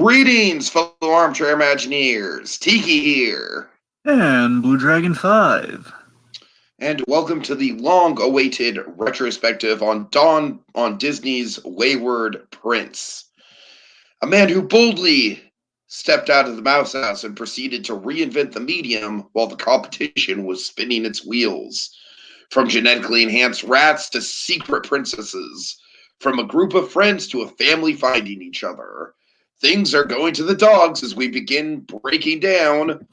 Greetings, fellow armchair Imagineers. Tiki here. And BlueDragonFive. And welcome to the long-awaited retrospective on Disney's Wayward Prince. A man who boldly stepped out of the mouse house and proceeded to reinvent the medium while the competition was spinning its wheels. From genetically enhanced rats to secret princesses, from a group of friends to a family finding each other. Things are going to the dogs as we begin breaking down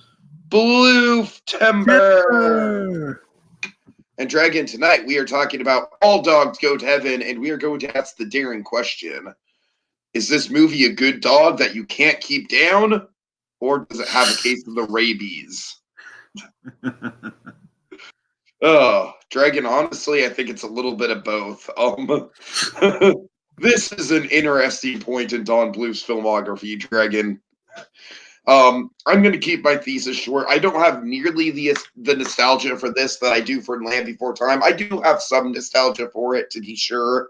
Bluth-Tember. And Dragon, tonight we are talking about All Dogs Go to Heaven, and we are going to ask the daring question. Is this movie a good dog that you can't keep down, or does it have a case of the rabies? Oh, Dragon, honestly, I think it's a little bit of both. This is an interesting point in Don Bluth's filmography, Dragon. I'm going to keep my thesis short. I don't have nearly the nostalgia for this that I do for Land Before Time. I do have some nostalgia for it, to be sure.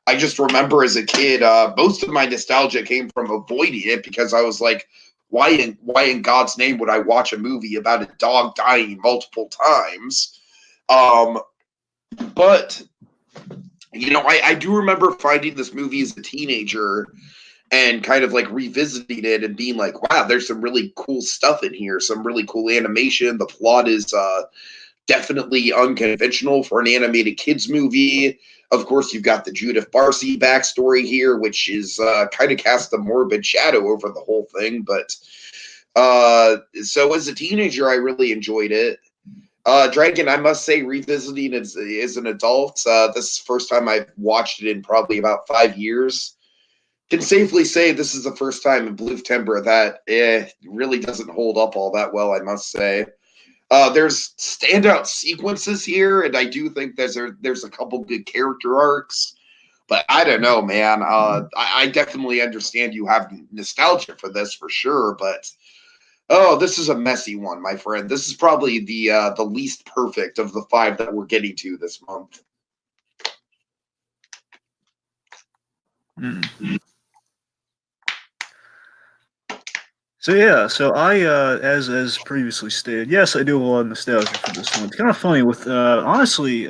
I just remember as a kid, most of my nostalgia came from avoiding it because I was like, why in God's name would I watch a movie about a dog dying multiple times? But, you know, I do remember finding this movie as a teenager and kind of like revisiting it and being like, wow, there's some really cool stuff in here, some really cool animation. The plot is definitely unconventional for an animated kids movie. Of course, you've got the Judith Barcy backstory here, which is kind of cast a morbid shadow over the whole thing. But so as a teenager, I really enjoyed it. Dragon, I must say, revisiting as an adult, this is the first time I've watched it in probably about 5 years. Can safely say this is the first time in Bluth-Tember that really doesn't hold up all that well, I must say. There's standout sequences here, and I do think there's a couple good character arcs. But I don't know, man. I definitely understand you have nostalgia for this for sure, but oh, this is a messy one, my friend. This is probably the least perfect of the 5 that we're getting to this month. So yeah, so I, as previously stated, yes, I do have a lot of nostalgia for this one. It's kind of funny with, honestly,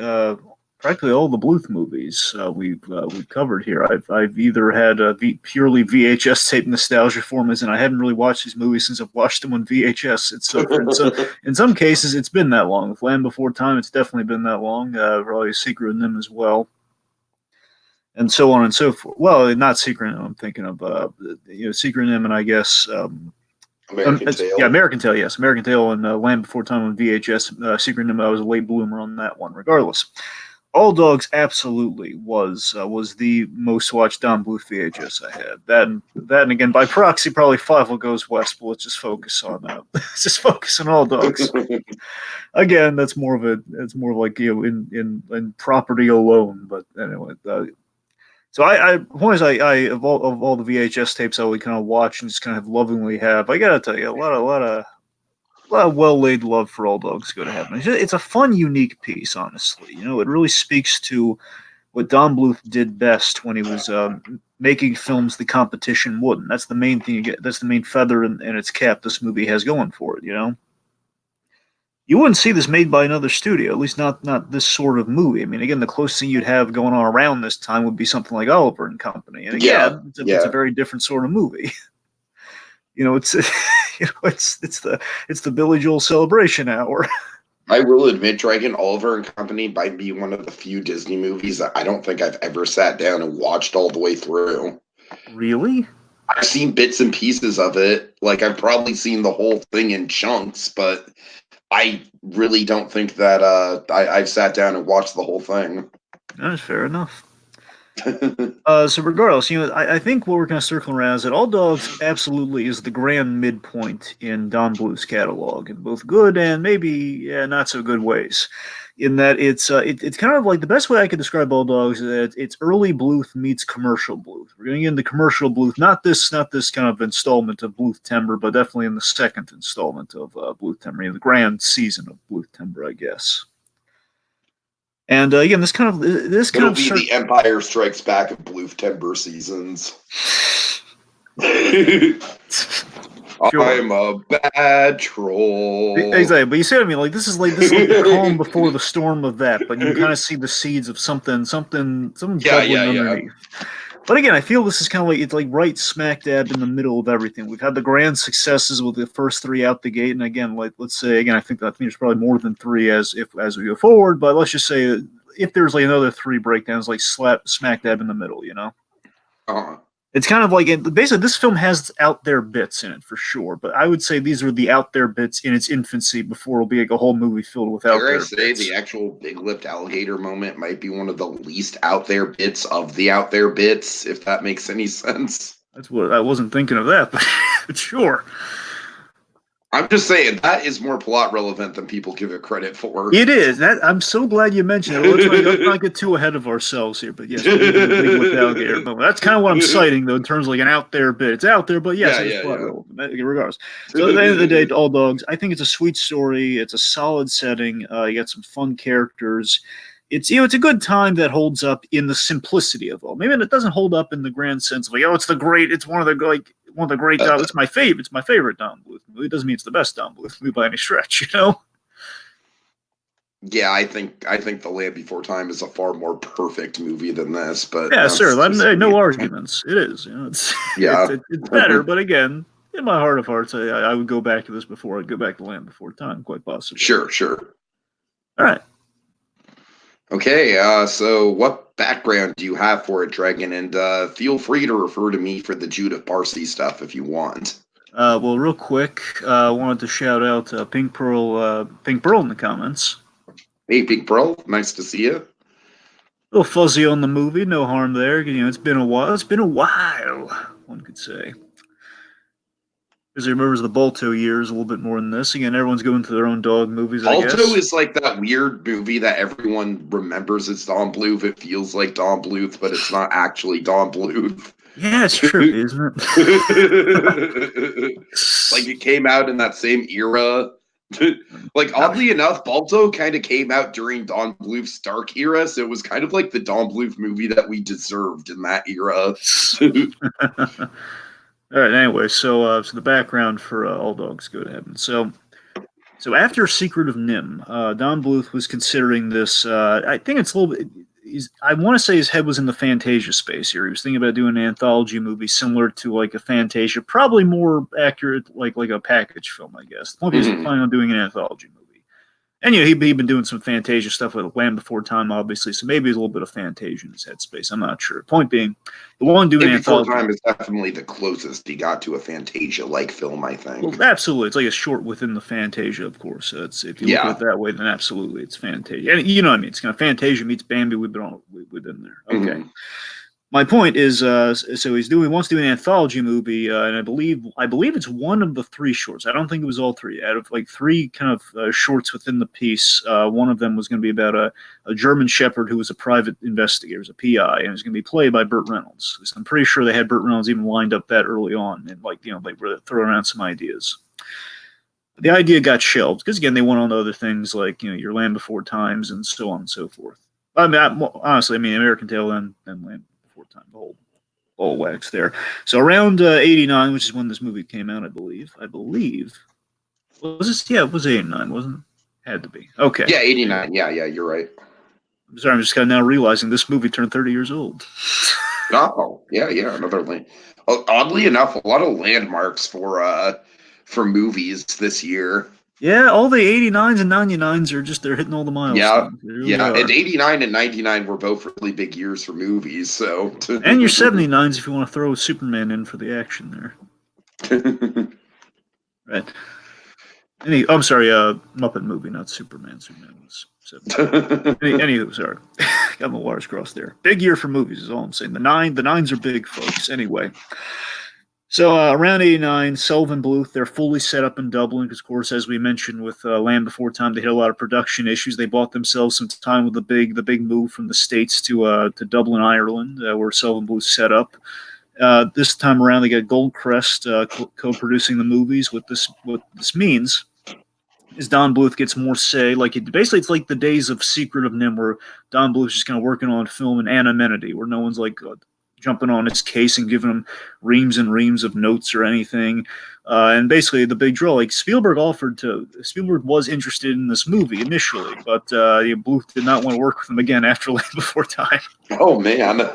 practically all the Bluth movies we've covered here. I've either had purely VHS tape nostalgia for them, and I haven't really watched these movies since I've watched them on VHS. In some cases, it's been that long. With Land Before Time, it's definitely been that long. Probably Secret in Them as well. And so on and so forth. Well, not Secret in Them. I'm thinking of Secret in Them, and I guess American Tail. Yeah, American Tail. Yes, American Tail and Land Before Time on VHS. Secret in Them. I was a late bloomer on that one. Regardless, All Dogs absolutely was the most watched Don Bluth VHS I had. That and again by proxy, probably Five Will Goes West. But let's just focus on All Dogs. Again, that's more of like in property alone. But anyway. So I of all the VHS tapes I would kind of watch and just kind of lovingly have, I gotta tell you, a lot of well laid love for All Dogs Go to Heaven. It's a fun, unique piece, honestly. You know, it really speaks to what Don Bluth did best when he was making films the competition wouldn't. That's the main thing you get. That's the main feather in its cap this movie has going for it. You know. You wouldn't see this made by another studio, at least not this sort of movie. I mean, again, the closest thing you'd have going on around this time would be something like Oliver and Company, and again, it's a very different sort of movie. You know, it's the Billy Joel Celebration Hour. I will admit, Dragon, Oliver and Company might be one of the few Disney movies that I don't think I've ever sat down and watched all the way through. Really? I've seen bits and pieces of it. Like, I've probably seen the whole thing in chunks, but I really don't think that I've sat down and watched the whole thing. That's fair enough. So regardless, you know, I think what we're kind of circling around is that All Dogs absolutely is the grand midpoint in Don Bluth's catalog in both good and maybe not so good ways. In that it's kind of like the best way I could describe All Dogs is that it's early Bluth meets commercial Bluth. We're going into commercial Bluth, not this kind of installment of Bluth-Tember, but definitely in the second installment of Bluth-Tember, the grand season of Bluth-Tember, I guess. And again, this kind of the Empire Strikes Back of Bluth-Tember seasons. Sure. I'm a bad troll. Exactly, but you see what I mean? Like this is like the calm before the storm of that, but you can kind of see the seeds of something bubbling underneath. But again, I feel this is kind of like it's like right smack dab in the middle of everything. We've had the grand successes with the first three out the gate, and again, like let's say again, I think there's probably more than three as we go forward. But let's just say if there's like another three breakdowns, like smack dab in the middle, you know. Uh-huh. It's kind of like basically this film has out there bits in it for sure, but I would say these are the out there bits in its infancy before it'll be like a whole movie filled with out Dare I there say bits. the actual big lipped alligator moment might be one of the least out there bits of the out there bits, if that makes any sense. That's what I wasn't thinking of that, but sure. I'm just saying that is more plot relevant than people give it credit for. It is. That I'm so glad you mentioned it. Let's not get too ahead of ourselves here, but yes, the big lipped alligator moment. That's kind of what I'm citing, though, in terms of like an out there bit. It's out there, but yes, it's plot relevant, regardless. So at the end of the day, All Dogs, I think it's a sweet story. It's a solid setting. You got some fun characters. It's it's a good time that holds up in the simplicity of it all. Maybe it doesn't hold up in the grand sense of like, oh, it's one of the great Don. It's my favorite Don Bluth movie. It doesn't mean it's the best Don Bluth movie by any stretch, you know. Yeah, I think The Land Before Time is a far more perfect movie than this. But yeah, sir. No arguments. It is. You know, it's better. But again, in my heart of hearts, I would go back to this before I'd go back to Land Before Time, quite possibly. Sure. All right. Okay, so what background do you have for it, Dragon? And feel free to refer to me for the Judith Parsi stuff if you want. Well, real quick, I wanted to shout out Pink Pearl in the comments. Hey, Pink Pearl, nice to see you. A little fuzzy on the movie, no harm there. You know, it's been a while, one could say. Because he remembers the Balto years a little bit more than this. Again, everyone's going to their own dog movies, I guess. Balto is like that weird movie that everyone remembers it's Don Bluth. It feels like Don Bluth, but it's not actually Don Bluth. Yeah, it's trippy, isn't it? Like it came out in that same era. Like oddly enough, Balto kind of came out during Don Bluth's dark era, so it was kind of like the Don Bluth movie that we deserved in that era. All right. Anyway, so the background for All Dogs Go to Heaven. So after Secret of Nim, Don Bluth was considering this. I think it's a little bit. I want to say his head was in the Fantasia space here. He was thinking about doing an anthology movie similar to like a Fantasia, probably more accurate, like a package film, I guess. The point is, he's planning on doing an anthology movie. And he'd been doing some Fantasia stuff with Land Before Time, obviously, so maybe there's a little bit of Fantasia in his headspace. I'm not sure. Point being, the one doing Land Before Time is definitely the closest he got to a Fantasia-like film, I think. Well, absolutely. It's like a short within the Fantasia, of course. If you look at it that way, then absolutely it's Fantasia. And you know what I mean? It's kind of Fantasia meets Bambi within there. Okay. My point is, so he wants to do an anthology movie, and I believe it's one of the three shorts. I don't think it was all three. Out of like three kind of shorts within the piece, one of them was going to be about a German Shepherd who was a private investigator, was a PI, and it was going to be played by Burt Reynolds. So I'm pretty sure they had Burt Reynolds even lined up that early on, and they were throwing around some ideas. The idea got shelved because again they went on to other things like your Land Before Times and so on and so forth. I mean, honestly, American Tail and Land Before Time, the whole ball wax there. So around 89, which is when this movie came out, I believe. Was this? Yeah, it was 89, wasn't it? Had to be. Okay. Yeah, 89. Yeah, you're right. I'm sorry, I'm just kind of now realizing this movie turned 30 years old. Oh, yeah, another land. Oddly enough, a lot of landmarks for movies this year. Yeah, all the 89s and 99s are they're hitting all the milestones. Yeah, and 89 and 99 were both really big years for movies, so. And your 79s if you want to throw Superman in for the action there. Right. I'm sorry, Muppet movie, not Superman. Superman was 79. Anywho, sorry. Got my wires crossed there. Big year for movies is all I'm saying. The nines are big, folks. Anyway. So around 89, Sullivan Bluth, they're fully set up in Dublin because, of course, as we mentioned with Land Before Time, they had a lot of production issues. They bought themselves some time with the big move from the States to Dublin, Ireland, where Sullivan Bluth set up. This time around, they got Goldcrest co-producing the movies. What this means is Don Bluth gets more say. Basically, it's like the days of Secret of Nim, where Don Bluth's just kind of working on film and anonymity, where no one's like jumping on his case and giving him reams and reams of notes or anything. And basically, the big draw, like Spielberg was interested in this movie initially, but Bluth did not want to work with him again after Land Before Time. Oh man.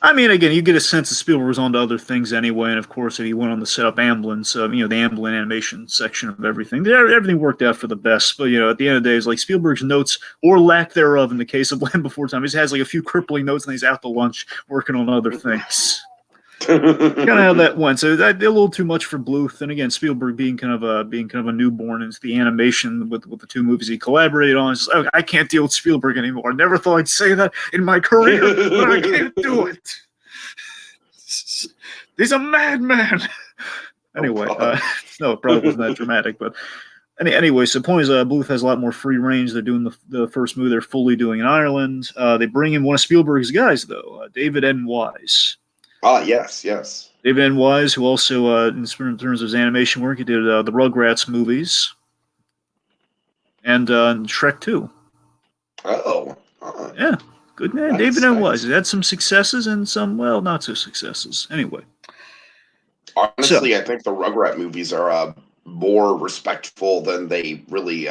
I mean, again, you get a sense that Spielberg was on to other things anyway, and of course, if he went on to set up Amblin, so the Amblin animation section of everything, everything worked out for the best. But at the end of the day, it's like Spielberg's notes, or lack thereof, in the case of Land Before Time, he has like a few crippling notes, and he's out to lunch working on other things. Kind of how that went. So a little too much for Bluth, and again, Spielberg being kind of a newborn into the animation with the two movies he collaborated on. It's just, oh, I can't deal with Spielberg anymore. I never thought I'd say that in my career, but I can't do it. He's a madman. Anyway, no, it probably wasn't that dramatic, but anyway. So the point is, Bluth has a lot more free range. They're doing the first movie they're fully doing in Ireland. They bring in one of Spielberg's guys though, David N. Wise. Ah, yes. David N. Wise, who also, in terms of his animation work, he did the Rugrats movies and Shrek 2. Oh. Yeah, good man. David N. Wise. He had some successes and some, well, not so successes. Anyway. Honestly, I think the Rugrat movies are more respectful than they really,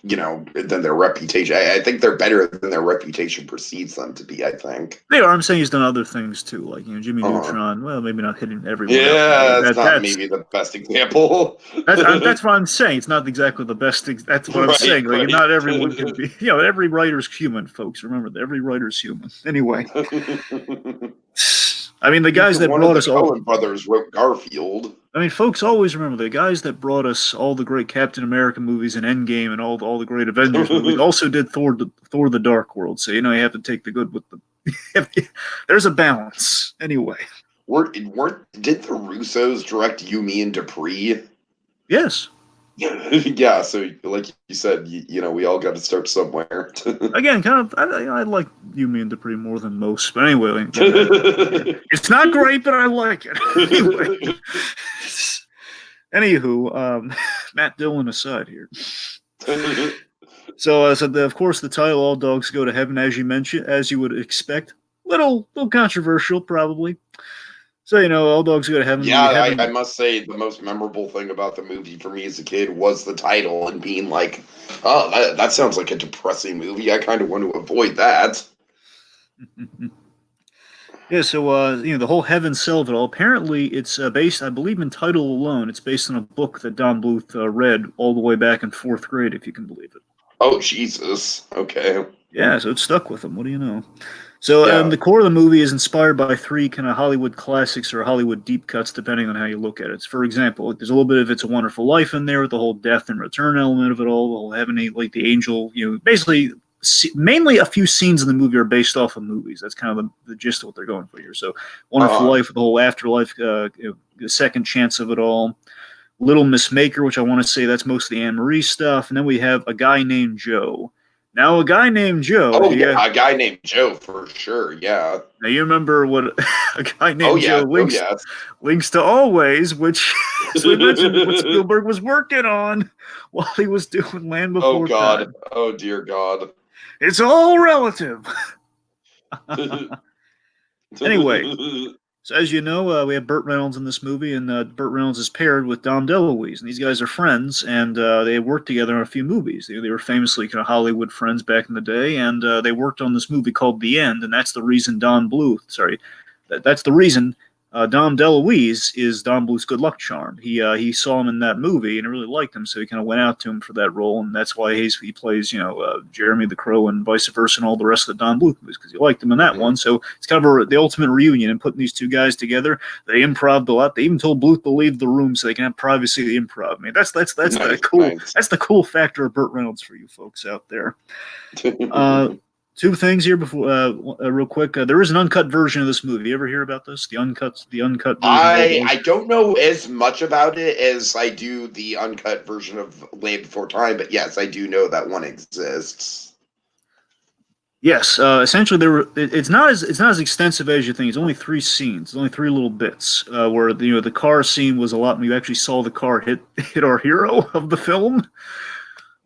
than their reputation. I think they're better than their reputation precedes them to be, I think. They are. I'm saying he's done other things too, like Jimmy Neutron. Well, maybe not hitting everyone. Yeah, that's not maybe the best example. That's what I'm saying. It's not exactly the best. That's what I'm saying. Like, not everyone can be. Every writer's human, folks. Remember that every writer's human. Anyway. I mean, the guys that brought us all. Coen brothers wrote Garfield. I mean, folks always remember the guys that brought us all the great Captain America movies and Endgame and all the great Avengers movies also did Thor the Dark World. So, you have to take the good with the... There's a balance. Anyway. Did the Russos direct You, Me, and Dupree? Yes. Yeah, so like you said, we all got to start somewhere. Again, kind of, I like You, Me, and Dupree more than most, but anyway, it's not great, but I like it. Anywho, Matt Dillon aside here. So, of course, the title "All Dogs Go to Heaven," as you mentioned, as you would expect, little controversial, probably. So, All Dogs Go to Heaven. Yeah, I must say the most memorable thing about the movie for me as a kid was the title and being like, oh, that sounds like a depressing movie. I kind of want to avoid that. Yeah, so, the whole heaven sell of it all, apparently it's based, I believe in title alone, it's based on a book that Don Bluth read all the way back in 4th grade, if you can believe it. Oh, Jesus. Okay. Yeah, so it stuck with him. What do you know? So the core of the movie is inspired by 3 kind of Hollywood classics or Hollywood deep cuts, depending on how you look at it. For example, there's a little bit of It's a Wonderful Life in there with the whole death and return element of it all, the whole heavenly, like the angel, basically mainly a few scenes in the movie are based off of movies. That's kind of the gist of what they're going for here. So Wonderful Life with the whole afterlife, the second chance of it all. Little Miss Maker, which I want to say that's mostly Anne Marie stuff. And then we have A Guy Named Joe. Now, A Guy Named Joe. Oh, yeah, A Guy Named Joe, for sure, yeah. Now, you remember what A Guy Named Joe links to Always, which, as we mentioned, what Spielberg was working on while he was doing Land Before Time. Oh, God. Oh, dear God. It's all relative. Anyway, so as you know, we have Burt Reynolds in this movie, and Burt Reynolds is paired with Dom DeLuise, and these guys are friends, and they worked together on a few movies. They were famously kind of Hollywood friends back in the day, and they worked on this movie called The End, and that's the reason that's the reason Dom DeLuise is Don Bluth's good luck charm. He saw him in that movie and really liked him, so he kind of went out to him for that role, and that's why he plays Jeremy the Crow and vice versa and all the rest of the Don Bluth movies, because he liked him in that one. So it's kind of the ultimate reunion, and putting these two guys together. They improv'd a lot. They even told Bluth to leave the room so they can have privacy of the improv. I mean, that's nice, cool. Nice. That's the cool factor of Burt Reynolds for you folks out there. 2 things here before, real quick. There is an uncut version of this movie. You ever hear about this? The uncut version. I don't know as much about it as I do the uncut version of Land Before Time, but yes, I do know that one exists. Yes, essentially it's not as extensive as you think. It's only 3 scenes. It's only 3 little bits where the car scene was a lot. You actually saw the car hit our hero of the film.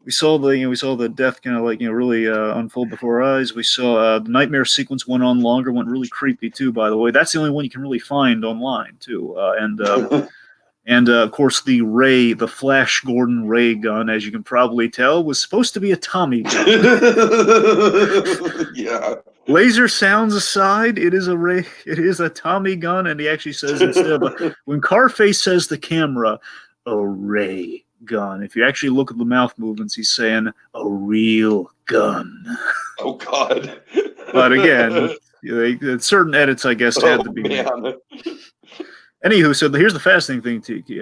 We saw the death kind of like really unfold before our eyes. We saw the nightmare sequence went on longer, went really creepy too. By the way, that's the only one you can really find online too. And of course the Flash Gordon ray gun, as you can probably tell, was supposed to be a Tommy gun. Yeah. Laser sounds aside, it is a Tommy gun, and he actually says instead of when Carface says the camera, a ray gun. If you actually look at the mouth movements, he's saying a real gun. Oh God. But again, certain edits, I guess, had to be made. Anywho, so here's the fascinating thing, Tiki.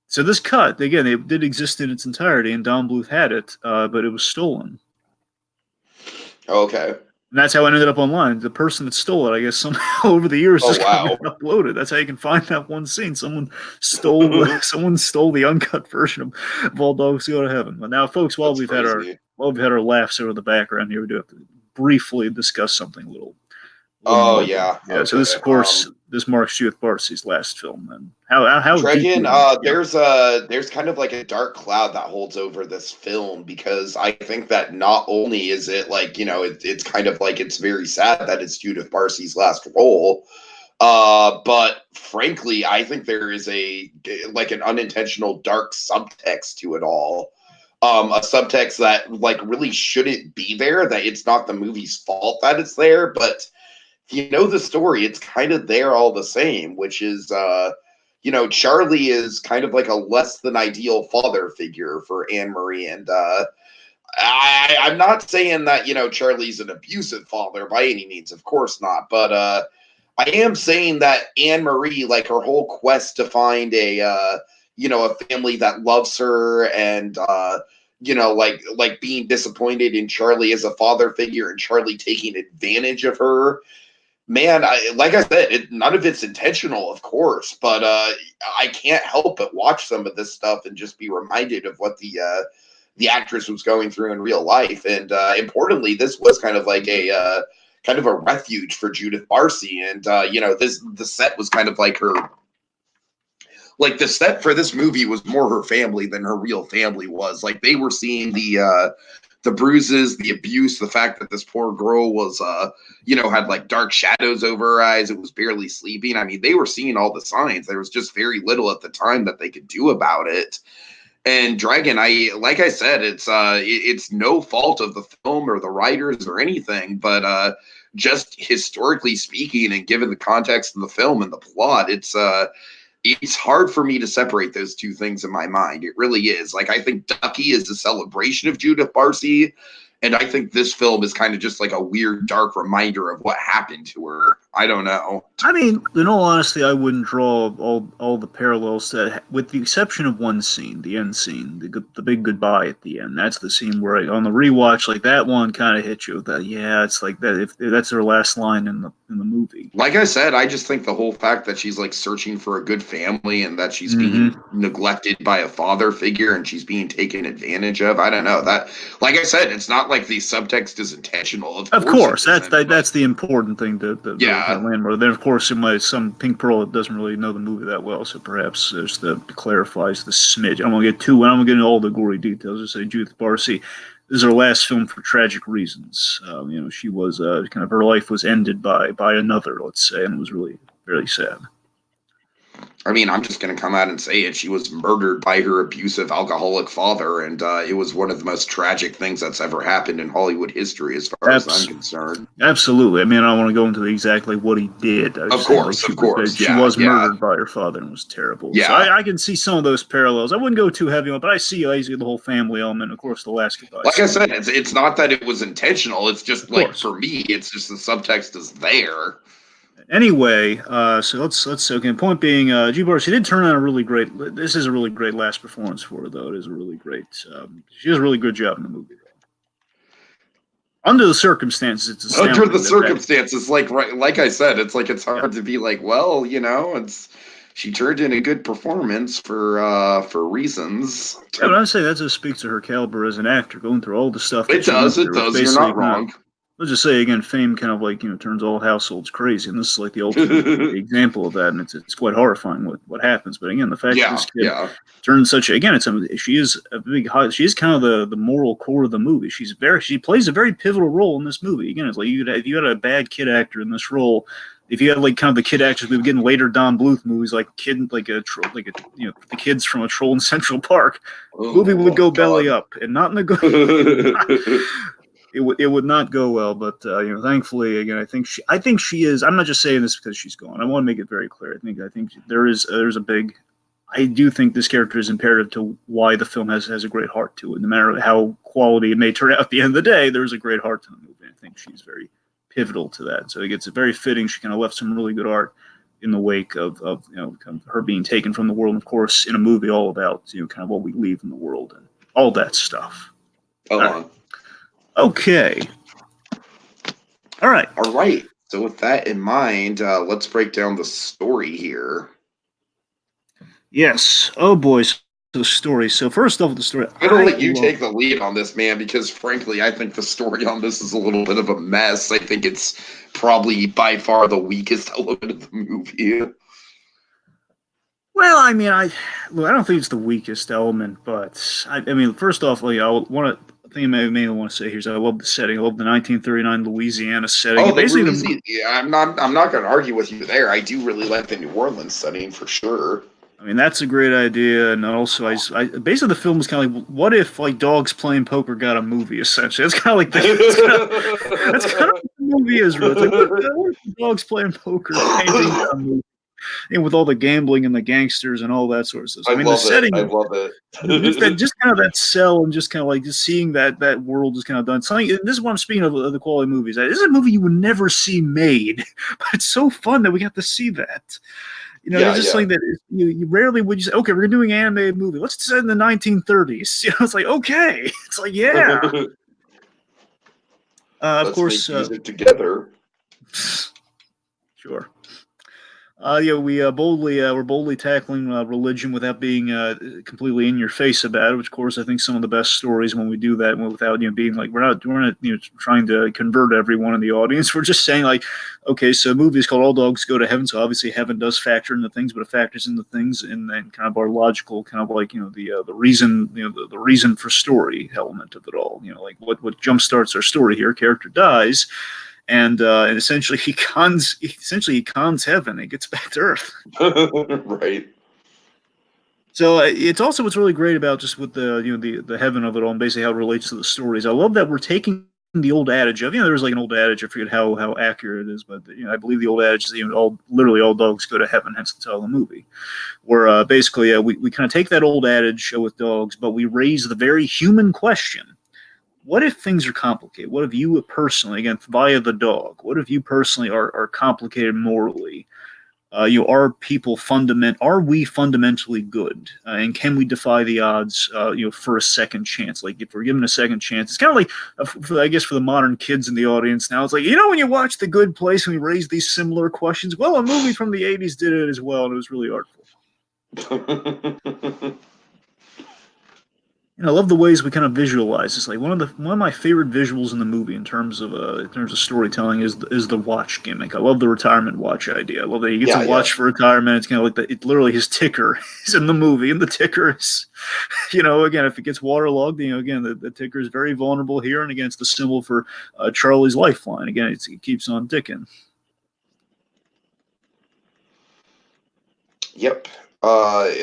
So this cut, again, it did exist in its entirety, and Don Bluth had it, but it was stolen. Okay. And that's how it ended up online. The person that stole it, I guess, somehow over the years just got uploaded. That's how you can find that one scene. Someone stole the uncut version of All Dogs Go to Heaven. But now, folks, while we've had our laughs over the background here, we do have to briefly discuss something a little. Oh yeah. Okay. So this, of course, this marks Judith Barcy's last film. And how Dragon, there's kind of like a dark cloud that holds over this film, because I think that not only is it like, it's kind of like, it's very sad that it's Judith Barcy's last role, but frankly, I think there is an unintentional dark subtext to it all. A subtext that like really shouldn't be there, that it's not the movie's fault that it's there, but if you know the story, it's kind of there all the same, which is, Charlie is kind of like a less than ideal father figure for Anne-Marie. And I'm not saying that, Charlie's an abusive father by any means, of course not. But I am saying that Anne-Marie, like her whole quest to find a family that loves her, and, like being disappointed in Charlie as a father figure and Charlie taking advantage of her. Man, like I said, none of it's intentional, of course, but I can't help but watch some of this stuff and just be reminded of what the actress was going through in real life. And importantly, this was kind of like a refuge for Judith Barcy. And the set was kind of like her. Like the set for this movie was more her family than her real family was. Like they were seeing the bruises, the abuse, the fact that this poor girl was, had like dark shadows over her eyes. It was barely sleeping. I mean, they were seeing all the signs. There was just very little at the time that they could do about it. And Dragon, like I said, it's no fault of the film or the writers or anything, but just historically speaking, and given the context of the film and the plot, it's hard for me to separate those two things in my mind. It really is. Like, I think Ducky is a celebration of Judith Barcy, and I think this film is kind of just like a weird, dark reminder of what happened to her. I don't know. I mean, in all honesty, I wouldn't draw all the parallels that, with the exception of one scene, the end scene, the big goodbye at the end. That's the scene where on the rewatch, like that one kind of hit you with that. Yeah, it's like that. If that's her last line in the movie. Like I said, I just think the whole fact that she's like searching for a good family and that she's being neglected by a father figure and she's being taken advantage of. I don't know that. Like I said, it's not like the subtext is intentional. Of course, that's the important thing to landmark. Then, of course, some pink pearl that doesn't really know the movie that well, so perhaps there's clarifies the smidge. I don't want to get into all the gory details. Just say Judith Barcy. This is her last film for tragic reasons. She was kind of, her life was ended by another, let's say, and it was really very sad. I mean, I'm just going to come out and say it. She was murdered by her abusive alcoholic father, and it was one of the most tragic things that's ever happened in Hollywood history, as far as I'm concerned. Absolutely. I mean, I don't want to go into exactly what he did. Of course. She was murdered by her father, and it was terrible. Yeah. So I can see some of those parallels. I wouldn't go too heavy on it, but I see the whole family element, of course, the last goodbye. Like I said, it's not that it was intentional. It's just like, for me, it's just the subtext is there. Anyway, so let's okay. Point being, Judith Barcy did turn out a really great. This is a really great last performance for her, though. It is a really great. She does a really good job in the movie. Under the circumstances, it's astounding. Under the circumstances, like I said, it's like it's hard to be like, well, she turned in a good performance for reasons. Yeah, but I'd say that just speaks to her caliber as an actor, going through all the stuff. It does. You're not wrong. let's just say again, fame kind of like turns all households crazy, and this is like the ultimate example of that, and it's quite horrifying what happens. But again, the fact that this kid turns such again, she is a big she is kind of the moral core of the movie. She plays a very pivotal role in this movie. Again, it's like if you had a bad kid actor in this role. If you had like kind of the kid actors we would get in later Don Bluth movies, like the kids from A Troll in Central Park, movie would go belly up, and not in a good. It would not go well, but thankfully, again, I think she is. I'm not just saying this because she's gone. I want to make it very clear. I think there's a big. I do think this character is imperative to why the film has a great heart to it. No matter how quality it may turn out at the end of the day, there's a great heart to the movie. I think she's very pivotal to that. So it gets very fitting. She kind of left some really good art in the wake of kind of her being taken from the world. And of course, in a movie all about kind of what we leave in the world and all that stuff. Right. Okay. All right. So with that in mind, let's break down the story here. Yes. Oh boys. The story. So first off, the story. I'm gonna let you take the lead on this, man, because frankly, I think the story on this is a little bit of a mess. I think it's probably by far the weakest element of the movie. Well, I mean, I don't think it's the weakest element, but I mean, first off, like, I think I may want to say here is I love the setting. I love the 1939 Louisiana setting. Oh, basically, I'm not going to argue with you there. I do really like the New Orleans setting for sure. I mean, that's a great idea, and also, I basically the film is kind of like, what if like dogs playing poker got a movie? Essentially, that's kind of like that's kind of what the movie is. Really. It's like, what if dogs playing poker painting got a movie? And with all the gambling and the gangsters and all that sort of stuff. I mean, the setting. I love it. just kind of that cell and just kind of like just seeing that world is kind of done. Something. This is what I'm speaking of the quality of movies. This is a movie you would never see made, but it's so fun that we got to see that. It's just something that you rarely would you say, okay, we're doing an animated movie. Let's set in the 1930s. It's like, okay. It's like, yeah. Of course. Use it together. Sure. We're boldly tackling religion without being completely in your face about it. Which, of course, I think some of the best stories when we do that, without being like we're not trying to convert everyone in the audience. We're just saying like, okay, so a movie is called All Dogs Go to Heaven, so obviously heaven does factor into things, but it factors into things and then kind of our logical kind of like the reason the reason for story element of it all. Like what jumpstarts our story here? Character dies. And essentially he cons heaven. It gets back to Earth. Right. So it's also what's really great about just with the heaven of it all and basically how it relates to the stories. I love that we're taking the old adage of there's like an old adage. I forget how accurate it is, but I believe the old adage is literally all dogs go to heaven. Hence the title of the movie, where basically we kind of take that old adage with dogs, but we raise the very human question. What if things are complicated? What if you personally, again, via the dog, what if you personally are complicated morally? Are we fundamentally good? And can we defy the odds, for a second chance? Like if we're given a second chance, it's kind of like, I guess for the modern kids in the audience now, it's like, when you watch The Good Place and we raise these similar questions, well, a movie from the 80s did it as well, and it was really artful. I love the ways we kind of visualize. It's like one of my favorite visuals in the movie in terms of storytelling is the watch gimmick. I love the retirement watch idea. I love that he gets a watch for retirement. It's kind of like it's literally his ticker is in the movie, and the ticker is, again, if it gets waterlogged, again the ticker is very vulnerable here, and again it's the symbol for Charlie's lifeline. Again, it keeps on ticking. Yep.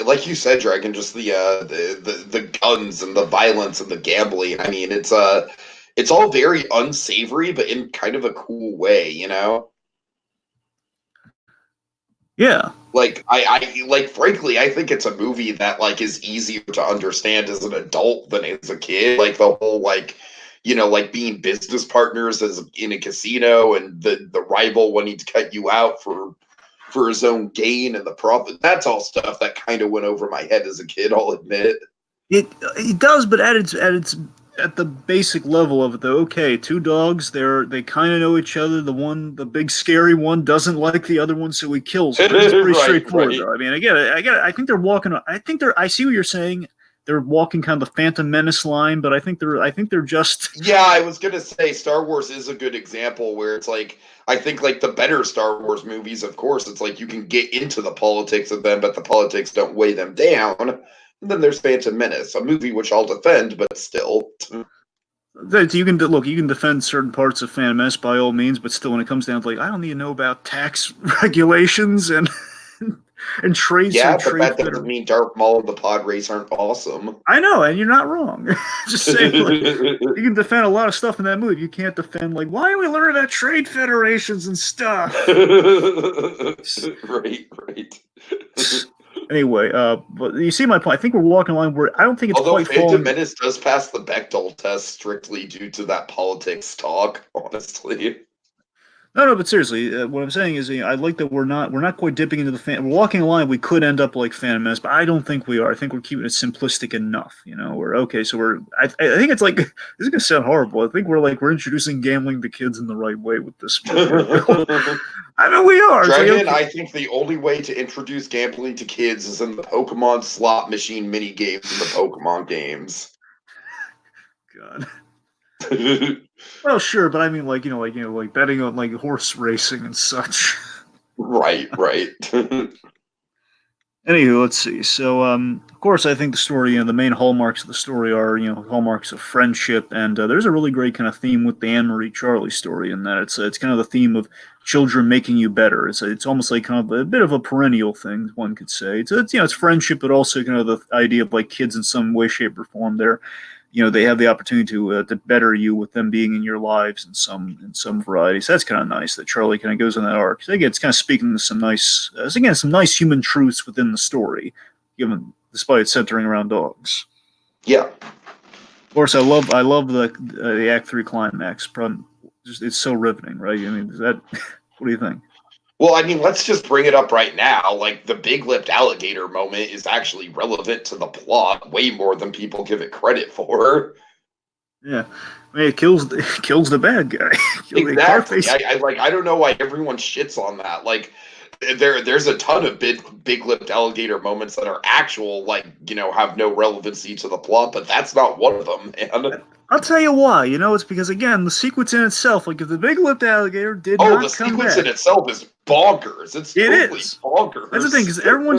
Like you said, Dragon, just the guns and the violence and the gambling. I mean, it's all very unsavory, but in kind of a cool way, Yeah. Like frankly, I think it's a movie that like is easier to understand as an adult than as a kid. Like the whole like being business partners as in a casino and the rival wanting to cut you out for his own gain and the profit. That's all stuff that kind of went over my head as a kid, I'll admit. It does, but at the basic level of it though, okay, two dogs, they kind of know each other. The big scary one doesn't like the other one, so he kills him. It's pretty straightforward though. I mean, I think they're walking. I see what you're saying. they're walking kind of the Phantom Menace line, but I think they're just. Yeah, I was gonna say Star Wars is a good example where it's like I think like the better Star Wars movies, of course, it's like you can get into the politics of them, but the politics don't weigh them down. And then there's Phantom Menace, a movie which I'll defend, but still. You can look. You can defend certain parts of Phantom Menace by all means, but still, when it comes down to like, I don't need to know about tax regulations and trade. Yeah, but that doesn't mean Darth Maul and the pod race aren't awesome. I know, and you're not wrong. Just saying, like, you can defend a lot of stuff in that movie. You can't defend like, why are we learning about trade federations and stuff? Right. Anyway, but you see my point. I think we're walking a line where I don't think it's quite Phantom falling. Menace does pass the Bechdel test strictly due to that politics talk, honestly. No, but seriously, what I'm saying is, I like that we're not quite dipping into the fan. We're walking a line. We could end up like Phantom Menace, but I don't think we are. I think we're keeping it simplistic enough. We're okay. So I think it's like, this is gonna sound horrible. I think we're introducing gambling to kids in the right way with this movie. I know we are. Dragon, like, okay. I think the only way to introduce gambling to kids is in the Pokemon slot machine mini games in the Pokemon games. God. Well, sure, but I mean, like betting on like horse racing and such. Right. Anywho, let's see. So, of course, I think the story, the main hallmarks of the story are, hallmarks of friendship, and there's a really great kind of theme with the Anne-Marie Charlie story in that it's kind of the theme of children making you better. It's almost like kind of a bit of a perennial thing, one could say. It's friendship, but also kind of the idea of like kids in some way, shape, or form. They have the opportunity to better you with them being in your lives in some variety. So that's kind of nice that Charlie kind of goes on that arc. So again, it's kind of speaking to some nice human truths within the story, despite it centering around dogs. Yeah. Of course, I love the Act 3 climax. It's so riveting, right? I mean, what do you think? Well, I mean, let's just bring it up right now. Like, the big-lipped alligator moment is actually relevant to the plot way more than people give it credit for. Yeah, I mean, it kills the bad guy. Exactly. I don't know why everyone shits on that. Like, there's a ton of big-lipped alligator moments that are actual, have no relevancy to the plot, but that's not one of them, man. I'll tell you why. It's because, again, the sequence in itself, like if the big-lipped alligator did not come back. Oh, the sequence in itself is bonkers. It's totally bonkers. That's the thing, because everyone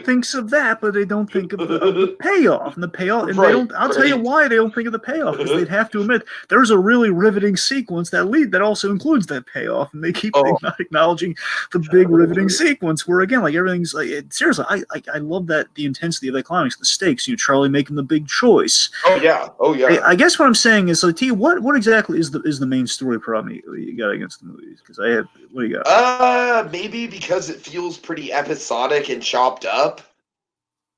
thinks of that, but they don't think of the payoff. And the payoff, and I'll tell you why they don't think of the payoff, because they'd have to admit there's a really riveting sequence that also includes that payoff, and they keep not acknowledging the big riveting sequence where, again, like everything's like, seriously, I love that, the intensity of that climax, the stakes, Charlie making the big choice. Oh yeah. I guess what I'm saying is, like, T, what exactly is the main story problem you got against the movies? Because what do you got? Maybe because it feels pretty episodic and chopped up.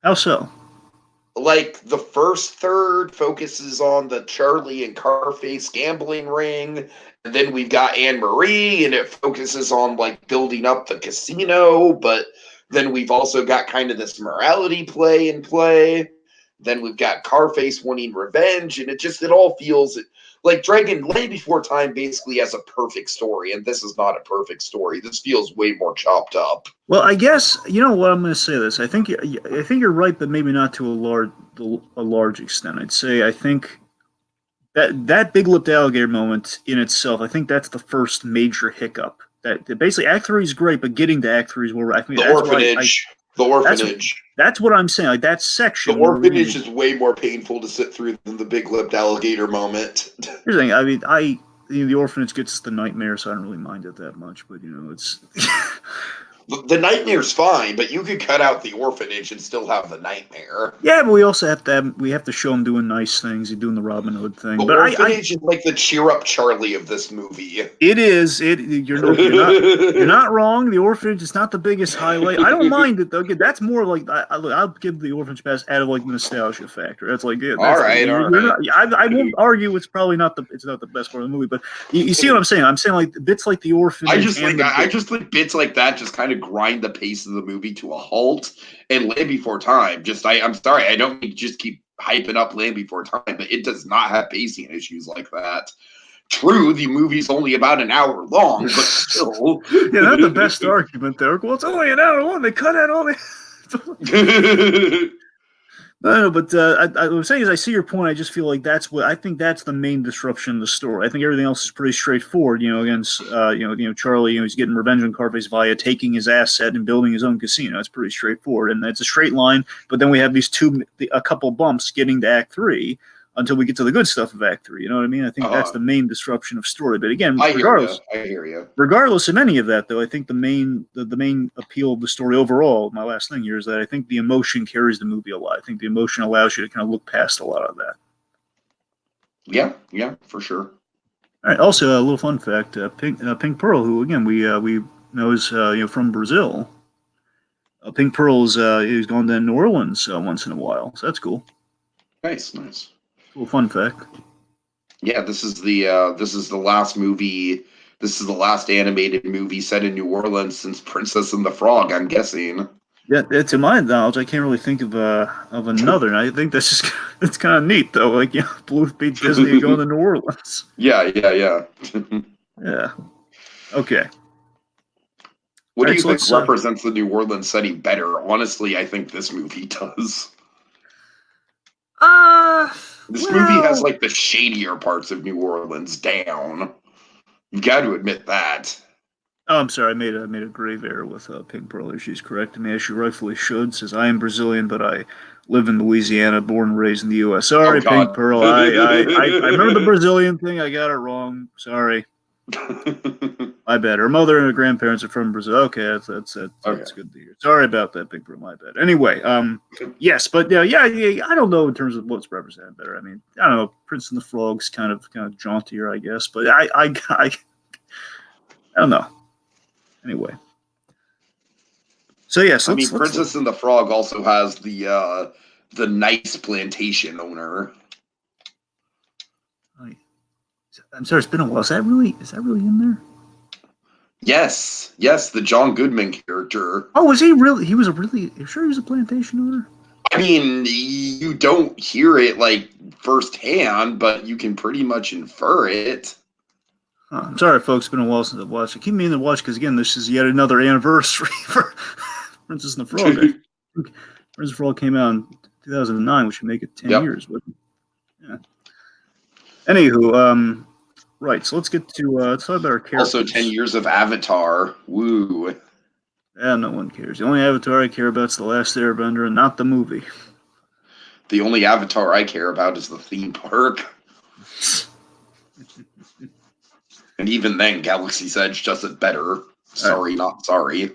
How so? Like, the first third focuses on the Charlie and Carface gambling ring, and then we've got Anne-Marie, and it focuses on, like, building up the casino, but then we've also got kind of this morality play in play. Then we've got Carface wanting revenge, and it all feels like Dragon Land Before Time basically has a perfect story, and this is not a perfect story. This feels way more chopped up. Well, I guess what, I'm going to say this. I think you're right, but maybe not to a large extent. I'd say I think that big-lipped alligator moment in itself, I think that's the first major hiccup. That basically Act 3 is great, but getting to Act 3 is where I think the orphanage. The orphanage. That's what I'm saying. Like, that section. The orphanage is way more painful to sit through than the big-lipped alligator moment. Here's the thing. I mean, the orphanage gets the nightmare, so I don't really mind it that much. But it's the nightmare's fine, but you could cut out the orphanage and still have the nightmare. Yeah, but we also have to show him doing nice things. He's doing the Robin Hood thing. The orphanage is like the cheer up Charlie of this movie. It is. You're not wrong. The orphanage is not the biggest highlight. I don't mind it though. That's more like I'll give the orphanage pass out of like the nostalgia factor. That's like it. All right. I won't argue it's probably not the best part of the movie, but you see what I'm saying? I'm saying like bits like the orphanage. I just think bits like that just kind of grind the pace of the movie to a halt. And Land Before Time, I'm sorry, I don't mean to just keep hyping up Land Before Time, but it does not have pacing issues like that. True, the movie's only about an hour long, but still. Yeah, that's the best argument there. Well, it's only an hour long. They cut out all the. No, but I was saying is I see your point. I just feel like I think that's the main disruption in the story. I think everything else is pretty straightforward. Against Charlie, he's getting revenge on Carface via taking his asset and building his own casino. It's pretty straightforward, and it's a straight line. But then we have a couple bumps getting to Act 3 until we get to the good stuff of Act 3. You know what I mean? I think that's the main disruption of story. But again, I hear you. Regardless of any of that, though, I think the main appeal of the story overall, my last thing here, is that I think the emotion carries the movie a lot. I think the emotion allows you to kind of look past a lot of that. Yeah, for sure. All right. Also, a little fun fact: Pink Pearl, who again we know is from Brazil. Pink Pearl is going to New Orleans once in a while, so that's cool. Nice. Cool fun fact. Yeah, this is the last movie. This is the last animated movie set in New Orleans since Princess and the Frog, I'm guessing. Yeah, to my knowledge, I can't really think of another. And I think that's just it's kind of neat though. Like, Bluth beat Disney going to New Orleans. Yeah. Yeah. Okay. What do you think represents the New Orleans setting better? Honestly, I think this movie does. This movie has like the shadier parts of New Orleans down. You got to admit that. Oh, I'm sorry. I made a grave error with Pink Pearl. She's correcting me as she rightfully should. Says I am Brazilian, but I live in Louisiana, born and raised in the U.S. Sorry, Pink Pearl. I remember the Brazilian thing. I got it wrong. Sorry. My bad. Her mother and her grandparents are from Brazil. Okay, that's good to hear. Sorry about that, Big Bro. My bad. Anyway, yes, but yeah. I don't know in terms of what's represented better. I mean, I don't know. Prince and the Frog's kind of jauntier, I guess, but I don't know. Anyway, so yes, Princess and the Frog also has the nice plantation owner. I'm sorry, it's been a while. Is that really in there? Yes, the John Goodman character. Oh, was he really? You're sure he was a plantation owner? I mean, you don't hear it like firsthand, but you can pretty much infer it. I'm sorry, folks. It's been a while since I've watched it. Keep me in the watch because, again, this is yet another anniversary for Princess and the Frog. Princess and the Frog came out in 2009, which would make it 10 years. But, yeah. Anywho, right. So let's talk about our characters. Also, 10 years of Avatar. Woo. Yeah, no one cares. The only Avatar I care about is The Last Airbender and not the movie. The only Avatar I care about is the theme park. And even then, Galaxy's Edge does it better. Sorry, not sorry.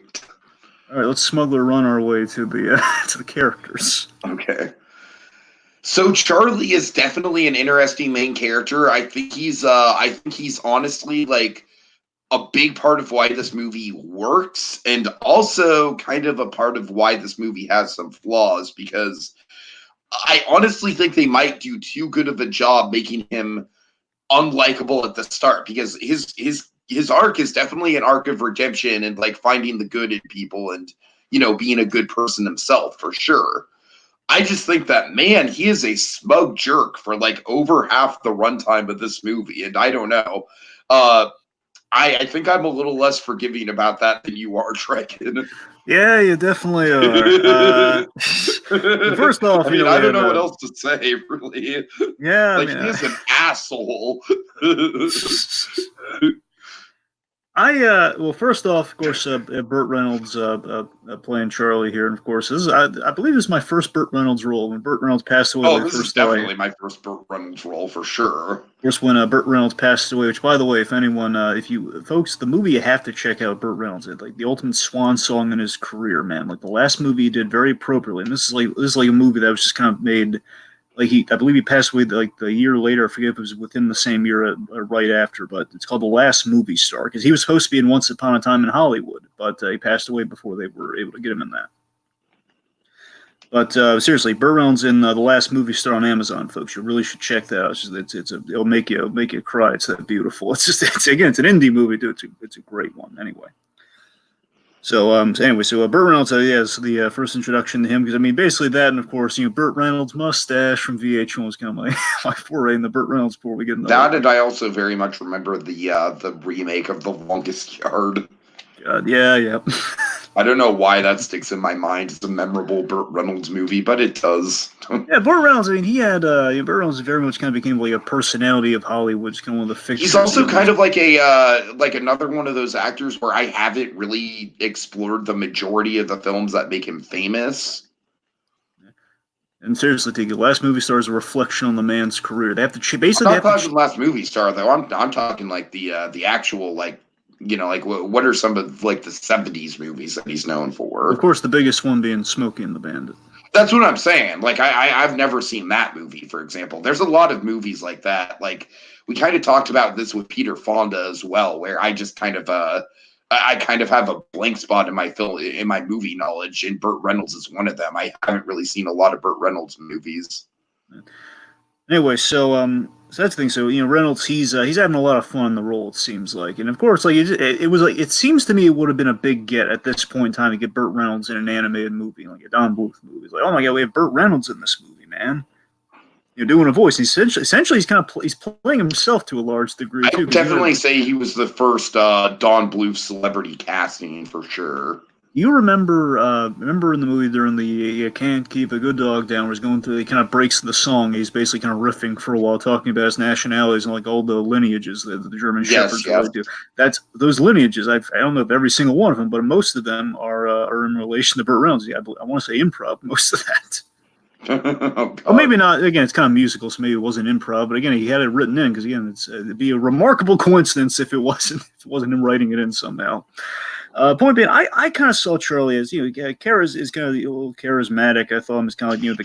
All right, let's smuggler run our way to the characters. Okay. So Charlie is definitely an interesting main character. I think he's honestly like a big part of why this movie works, and also kind of a part of why this movie has some flaws, because I honestly think they might do too good of a job making him unlikable at the start, because his arc is definitely an arc of redemption and like finding the good in people and being a good person himself, for sure. I just think that, man, he is a smug jerk for like over half the runtime of this movie, and I don't know. I think I'm a little less forgiving about that than you are, Dragon. Yeah, you definitely are. First off, I mean, I don't know what else to say, really. Yeah, like, he is an asshole. Well, first off, of course, Burt Reynolds playing Charlie here, and of course, I believe this is my first Burt Reynolds role. When Burt Reynolds passed away, oh, this is definitely my first Burt Reynolds role for sure. Of course, when Burt Reynolds passed away, which, by the way, if anyone, if you folks, the movie you have to check out Burt Reynolds, like the ultimate swan song in his career, man. Like the last movie he did very appropriately, and this is like a movie that was just kind of made. Like I believe he passed away like the year later. I forget if it was within the same year or right after, but it's called The Last Movie Star because he was supposed to be in Once Upon a Time in Hollywood, but he passed away before they were able to get him in that. But seriously, Burt Reynolds in The Last Movie Star on Amazon, folks. You really should check that out. It'll make you cry. It's that beautiful. It's an indie movie, dude. It's a great one. Anyway. So Burt Reynolds, is the first introduction to him, because I mean, basically that, and of course, Burt Reynolds' mustache from VH1 was kind of my foray in the Burt Reynolds before we get into that. And I also very much remember the remake of The Longest Yard. God, yeah. I don't know why that sticks in my mind as a memorable Burt Reynolds movie, but it does. Yeah, Burt Reynolds. I mean, he had Burt Reynolds very much kind of became like a personality of Hollywood. It's kind of one of the fixtures. He's also kind of like like another one of those actors where I haven't really explored the majority of the films that make him famous. And seriously, Tiki, the last movie star is a reflection on the man's career. They have to basically. I'm not talking last movie star though. I'm talking like the actual like like what are some of like the '70s movies that he's known for? Of course, the biggest one being Smokey and the Bandit. That's what I'm saying. Like I've never seen that movie, for example. There's a lot of movies like that. Like we kind of talked about this with Peter Fonda as well, where I just kind of I kind of have a blank spot in my movie knowledge, and Burt Reynolds is one of them. I haven't really seen a lot of Burt Reynolds movies. Anyway, so that's the thing. So Reynolds, he's having a lot of fun in the role. It seems like, and of course, like it was like it seems to me it would have been a big get at this point in time to get Burt Reynolds in an animated movie, like a Don Bluth movie. It's like, oh my god, we have Burt Reynolds in this movie, man. Doing a voice. He's essentially he's playing himself to a large degree too. I would definitely say he was the first Don Bluth celebrity casting for sure. You remember in the movie during the "You Can't Keep a Good Dog Down," where he's going through, he kind of breaks the song. He's basically kind of riffing for a while, talking about his nationalities and like all the lineages that the German Shepherds really do. That's those lineages. I don't know if every single one of them, but most of them are in relation to Burt Reynolds. Yeah, I want to say improv. Most of that. Well, maybe not. Again, it's kind of musical, so maybe it wasn't improv. But again, he had it written in because again, it'd be a remarkable coincidence if it wasn't him writing it in somehow. Point being, I kind of saw Charlie as Kara's is kind of the old charismatic. I thought him as kind of like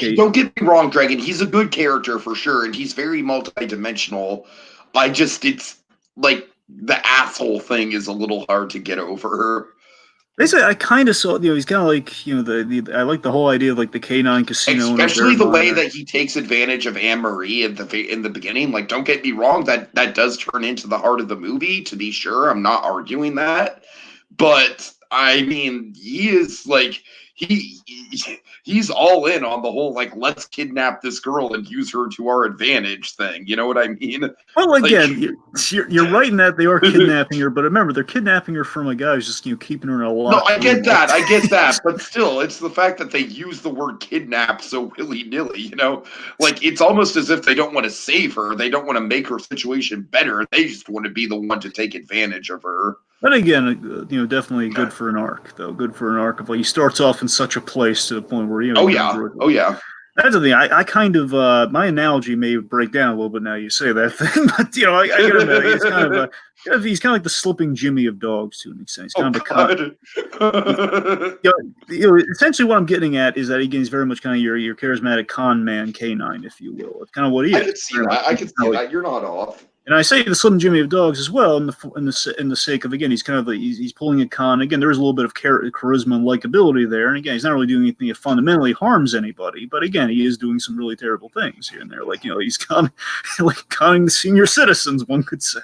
the don't get me wrong, Dragon. He's a good character for sure, and he's very multidimensional. It's like the asshole thing is a little hard to get over. Basically, I kind of saw, he's kind of like, I like the whole idea of like the K9 casino, especially the way that he takes advantage of Anne Marie in the beginning. Like, don't get me wrong, that does turn into the heart of the movie. To be sure, I'm not arguing that, but I mean, he is like he's all in on the whole like let's kidnap this girl and use her to our advantage thing. You know what I mean? Well, again, you're right in that they are kidnapping her, but remember they're kidnapping her from a guy who's just keeping her in a locked room. No, I get that, but still, it's the fact that they use the word kidnap so willy-nilly. Like it's almost as if they don't want to save her, they don't want to make her situation better. They just want to be the one to take advantage of her. But again, definitely good for an arc, though. Good for an arc of like he starts off in such a place to the point where Oh yeah. That's the thing. I kind of my analogy may break down a little bit now you say that thing, but I gotta admit, he's kind of he's kind of like the slipping Jimmy of dogs to an extent. He's kind of essentially what I'm getting at is that again he's very much kind of your charismatic con man K9, if you will. It's kind of what he is. I can see that. You're not off. And I say the Slim Jimmy of dogs as well, in the sake of again, he's kind of he's pulling a con. Again, there is a little bit of charisma and likability there, and again, he's not really doing anything that fundamentally harms anybody. But again, he is doing some really terrible things here and there, like he's conning the senior citizens, one could say.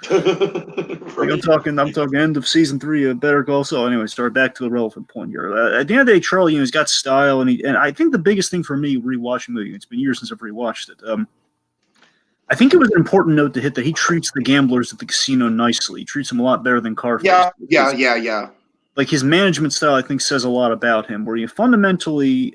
Right. I'm talking end of season 3 of Better Call Saul. Anyway, start back to the relevant point here. At the end of the day, Charlie, he's got style, and I think the biggest thing for me rewatching the movie, it's been years since I've rewatched it. I think it was an important note to hit that he treats the gamblers at the casino nicely. He treats them a lot better than Carface. Yeah. Like his management style, I think, says a lot about him. Where fundamentally,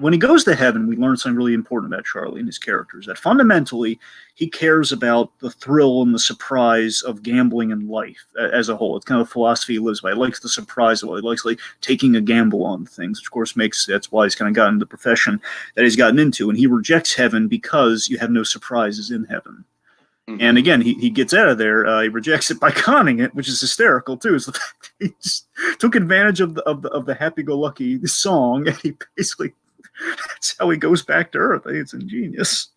when he goes to heaven, we learn something really important about Charlie and his characters. That fundamentally, he cares about the thrill and the surprise of gambling in life as a whole. It's kind of a philosophy he lives by. He likes the surprise of it. He likes like taking a gamble on things, which of course that's why he's kind of gotten the profession that he's gotten into. And he rejects heaven because you have no surprises in heaven. Mm-hmm. And again, he gets out of there. He rejects it by conning it, which is hysterical too. Is the fact that he just took advantage of the happy-go-lucky song, and he basically. That's how he goes back to Earth. I think it's ingenious.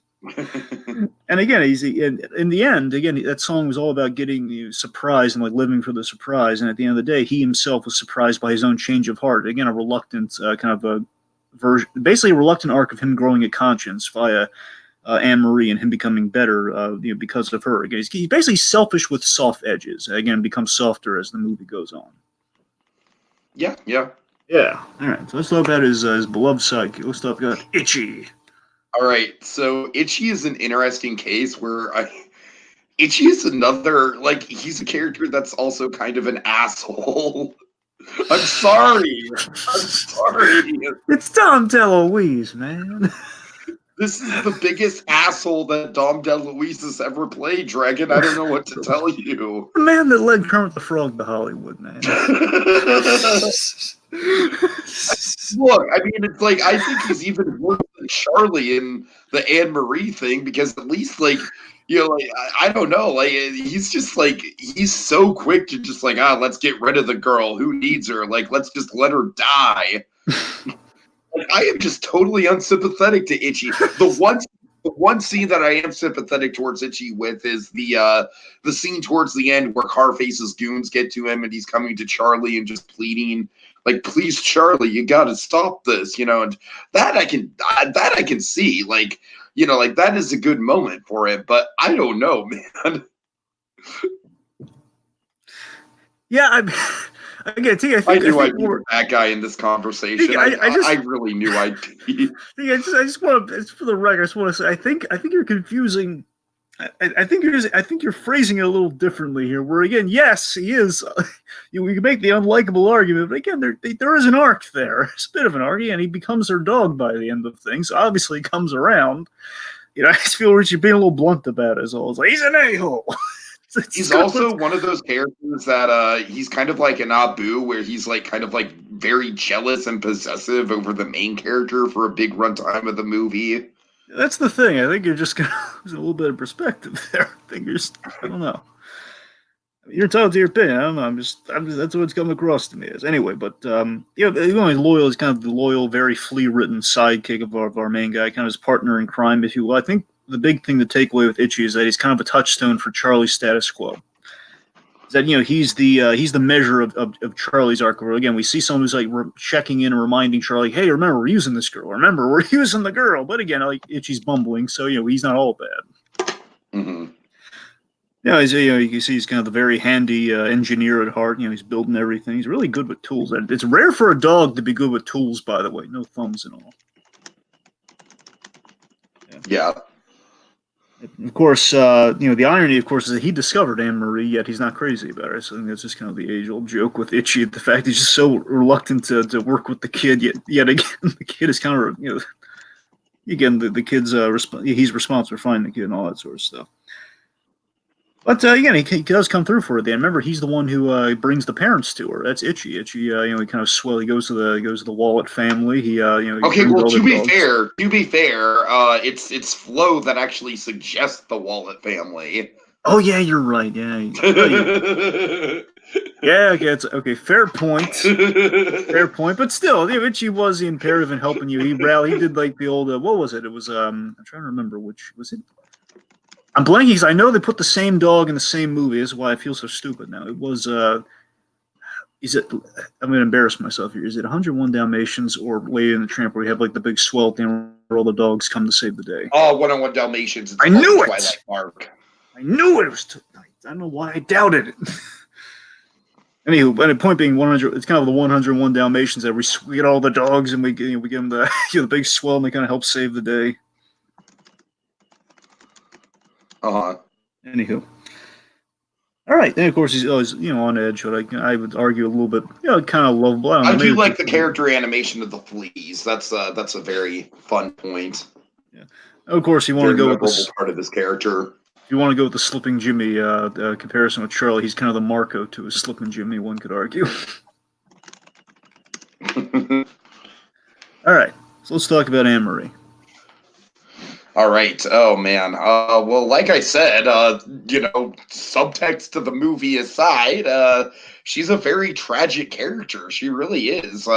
And again, in the end, again, that song was all about getting surprised and like living for the surprise. And at the end of the day, he himself was surprised by his own change of heart. Again, a reluctant kind of a version, basically a reluctant arc of him growing a conscience via Anne Marie and him becoming better because of her. Again, he's basically selfish with soft edges. Again, becomes softer as the movie goes on. Yeah. Yeah. All right. So let's talk about his beloved sidekick. Let's talk about Itchy. All right. So Itchy is an interesting case where Itchy is another, like, he's a character that's also kind of an asshole. I'm sorry. I'm sorry. It's Tom DeLuise, man. This is the biggest asshole that Dom DeLuise has ever played, Dragon. I don't know what to tell you. The man that led Kermit the Frog to Hollywood, man. Look, I mean, it's like, I think he's even worse than Charlie in the Anne Marie thing, because at least, like, you know, like, I don't know, like, he's just like, he's so quick to just like, let's get rid of the girl. Who needs her? Like, let's just let her die. Like, I am just totally unsympathetic to Itchy. The one scene that I am sympathetic towards Itchy with is the scene towards the end where Carface's goons get to him and he's coming to Charlie and just pleading, like, please, Charlie, you got to stop this, you know. And that I can see, like, you know, like, that is a good moment for it. But I don't know, man. Yeah, I knew I'd be the bad guy in this conversation. I really knew I'd be. I just want to, for the record, I just want to say, I think you're confusing. I think you're phrasing it a little differently here. Where again, yes, he is. You can make the unlikable argument, but again, there is an arc there. It's a bit of an arc, and he becomes her dog by the end of things. Obviously, he comes around. You know, I just feel Richie being a little blunt about it. It's like, he's an a-hole. He's also one of those characters that he's kind of like an Abu, where he's like kind of like very jealous and possessive over the main character for a big runtime of the movie. That's the thing. I think you're just gonna lose a little bit of perspective there. I think I don't know. You're entitled to your opinion. I don't know. I'm just that's what it's coming across to me as. Anyway, but you know, loyal is kind of the loyal, very flea-written sidekick of our main guy, kind of his partner in crime, if you will. I think the big thing to take away with Itchy is that he's kind of a touchstone for Charlie's status quo. Is that, you know, he's the measure of Charlie's arc. Where again, we see someone who's like checking in and reminding Charlie, hey, remember, we're using this girl. Remember, we're using the girl. But again, like, Itchy's bumbling, so, you know, he's not all bad. Mm-hmm. Yeah, you know, you can see he's kind of the very handy engineer at heart. You know, he's building everything. He's really good with tools. It's rare for a dog to be good with tools, by the way. No thumbs and all. Yeah. Of course, you know, the irony, of course, is that he discovered Anne-Marie, yet he's not crazy about it. So I think that's just kind of the age-old joke with Itchy. The fact he's just so reluctant to work with the kid, yet again, the kid is kind of, you know, again, the kid's, he's responsible for finding the kid and all that sort of stuff. But again, he does come through for it. Then remember, he's the one who brings the parents to her. That's Itchy. Itchy, you know, he kind of He goes to the Wallet family. He, you know. Okay, well, to be fair, it's Flo that actually suggests the Wallet family. Oh yeah, you're right. Yeah. Yeah. Okay. Okay. Fair point. Fair point. But still, you know, Itchy was the imperative in helping you. He did like the old. What was it? It was. I'm trying to remember which was it. I'm blanking because I know they put the same dog in the same movie. This is why I feel so stupid now. It was, is it, I'm going to embarrass myself here. Is it 101 Dalmatians or Lady and the Tramp where you have like the big swell thing where all the dogs come to save the day? Oh, 101 Dalmatians. I knew it! Twilight Park. I knew it was tonight. I don't know why I doubted it. Anywho, but the point being, 100. It's kind of the 101 Dalmatians that we get all the dogs and we give them the, you know, the big swell and they kind of help save the day. Anywho, all right. Then of course he's always, you know, on edge, but I would argue a little bit, you know, kind of lovable. I do like the character animation of the fleas. That's a very fun point. Yeah. Of course, you want to go with the part of his character. If you want to go with the Slipping Jimmy comparison with Charlie, he's kind of the Marco to his Slipping Jimmy. One could argue. All right. So let's talk about Anne-Marie. All right. Oh, man. Well, like I said, you know, subtext to the movie aside, she's a very tragic character. She really is.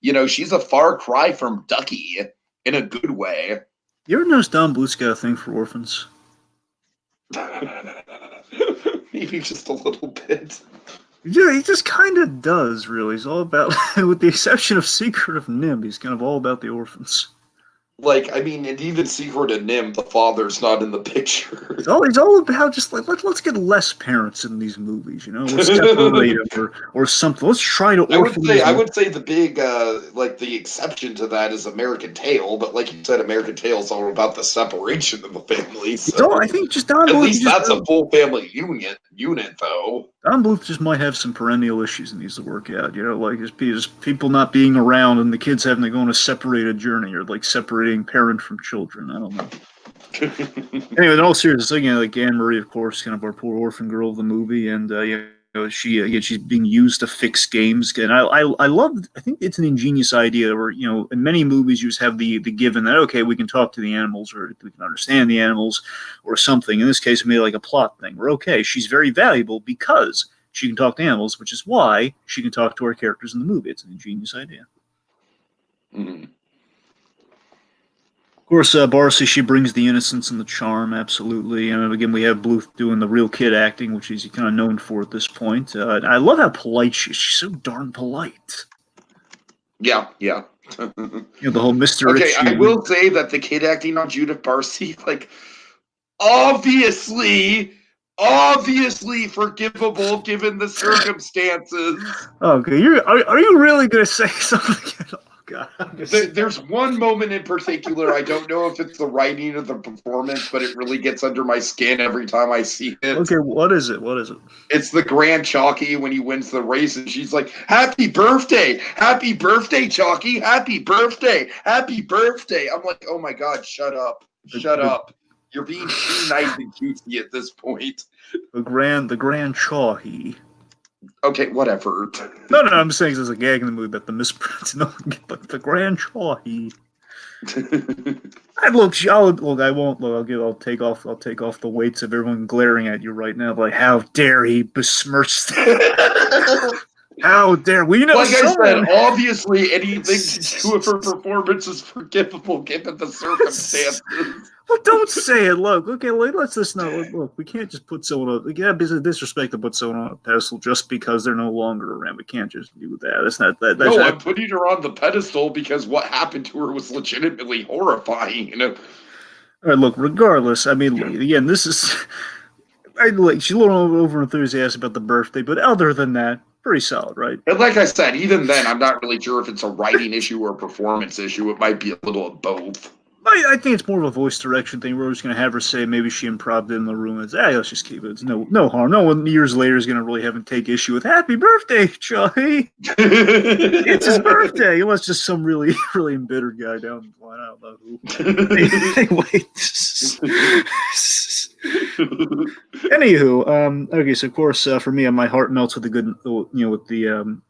You know, she's a far cry from Ducky in a good way. You ever notice Don Bluth's got a thing for orphans? Maybe just a little bit. Yeah, he just kind of does, really. He's all about, with the exception of Secret of NIMH, he's kind of all about the orphans. Like, I mean, and even Secret of Nim, the father's not in the picture. It's all about just like let's get less parents in these movies, you know. Let's separate them or something. Let's try to orphan these. I would say the big like the exception to that is American Tail, but like you said, American Tail is all about the separation of the family. So I think just Don at Bluth. least that's a full family unit though. Don Bluth just might have some perennial issues that needs to work out. You know, like just people not being around and the kids having to go on a separated journey, or like separating parent from children. I don't know. Anyway, in all seriousness, again, like Anne Marie, of course, kind of our poor orphan girl of the movie, and you know, she's being used to fix games, and I love. I think it's an ingenious idea where, you know, in many movies you just have the given that, okay, we can talk to the animals or we can understand the animals or something. In this case, it made like a plot thing where, okay, she's very valuable because she can talk to animals, which is why she can talk to our characters in the movie. It's an ingenious idea. Mm-hmm. Of course, Barcy, she brings the innocence and the charm, absolutely. And again, we have Bluth doing the real kid acting, which he's kind of known for at this point. I love how polite she is. She's so darn polite. Yeah. You know, the whole Mr. Okay, Rich. I will say that the kid acting on Judith Barcy, like, obviously forgivable given the circumstances. Okay, are you really going to say something? God, there's one moment in particular, I don't know if it's the writing or the performance, but it really gets under my skin every time I see it. Okay, what is it? It's the Grand Chalky when he wins the race, and she's like, happy birthday, Chalky, happy birthday. I'm like, oh my God, shut up. You're being too nice and cutesy at this point. The Grand Chalky. Okay, whatever. No, I'm saying there's a gag in the movie that the misprint. No, but the Grand Chalky. I'll take off the weights of everyone glaring at you right now. Like, how dare he besmirch that? How dare we? You know, like I said, obviously anything to do with her performance is forgivable given the circumstances. Well, don't say it. Look, okay, let's just know. Look, we can't just put someone on. We can't be disrespect to put someone on a pedestal just because they're no longer around. We can't just do that. That's not that. That's I'm putting her on the pedestal because what happened to her was legitimately horrifying. You know. All right, look. Regardless, I mean, again, this is. She's a little over enthusiastic about the birthday, but other than that, pretty solid, right? And like I said, even then, I'm not really sure if it's a writing issue or a performance issue. It might be a little of both. I think it's more of a voice direction thing. We're just going to have her say maybe she improv'd in the room. It's, let's just keep it. It's no harm. No one years later is going to really have him take issue with "Happy birthday, Charlie." It's his birthday. Unless just some really, really embittered guy down the line. I don't know who. Anywho, okay. So of course, for me, my heart melts with the good. With the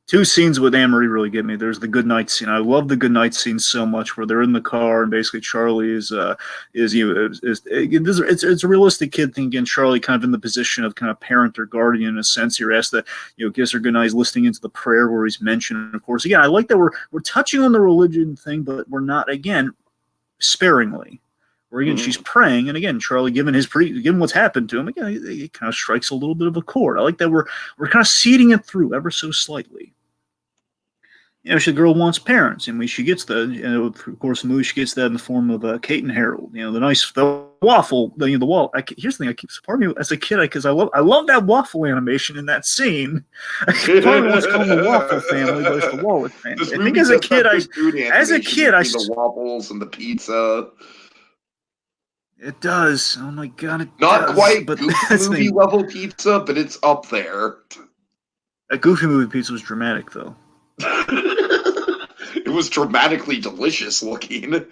two scenes with Anne Marie really get me. There's the goodnight scene. I love the goodnight scene so much, where they're in the car and basically Charlie it's a realistic kid thing. Again, Charlie kind of in the position of kind of parent or guardian in a sense. You're asked that, gives her goodnight. He's listening into the prayer where he's mentioned. And of course, again, I like that we're touching on the religion thing, but we're not, again, sparingly. Where again, she's praying, and again, Charlie, given what's happened to him, again, it kind of strikes a little bit of a chord. I like that we're kind of seeding it through ever so slightly. The girl wants parents, and she gets that. Of course, in the movie, she gets that in the form of Kate and Harold. The waffle. Here's the thing. Pardon me, as a kid, because I love that waffle animation in that scene. Part of what's called the Waffle Family, but it's the Wallet Family. I think as a kid, the waffles and the pizza. It does. Oh my God, Not does. Quite but Goofy movie level pizza, but it's up there. A Goofy movie pizza was dramatic, though. It was dramatically delicious looking.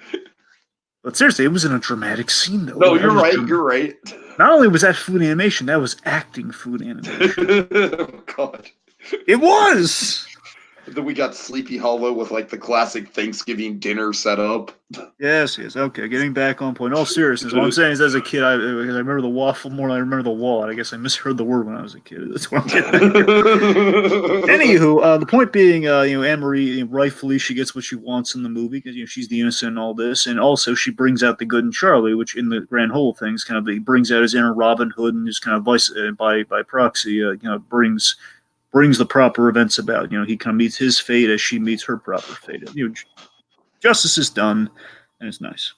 But seriously, it was in a dramatic scene, though. No, you're right. You're right. Not only was that food animation, that was acting food animation. Oh, God. It was! Then we got Sleepy Hollow with like the classic Thanksgiving dinner setup. Yes. Okay, getting back on point. All seriousness, what I'm saying is, as a kid, I remember the waffle more than I remember the wallet. I guess I misheard the word when I was a kid. That's what I'm getting at. Anywho, the point being, Anne Marie, rightfully, she gets what she wants in the movie because she's the innocent in all this, and also she brings out the good in Charlie, which in the grand whole of things kind of brings out his inner Robin Hood and just kind of by proxy, brings the proper events about. He kind of meets his fate as she meets her proper fate. Justice is done. and it's nice.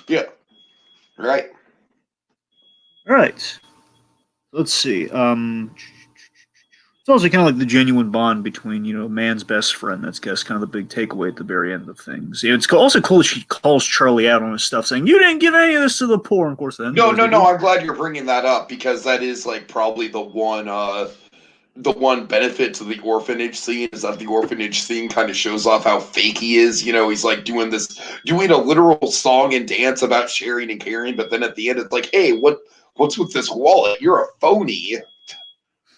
Yeah. Right. All right. Let's see. It's also kind of like the genuine bond between, a man's best friend. That's, guess, kind of the big takeaway at the very end of things. It's also cool that she calls Charlie out on his stuff, saying, "You didn't give any of this to the poor." And of course, then No. I'm glad you're bringing that up because that is like probably the one benefit to the orphanage scene is that the orphanage scene kind of shows off how fake he is. He's like doing a literal song and dance about sharing and caring, but then at the end it's like, hey, what's with this wallet? You're a phony.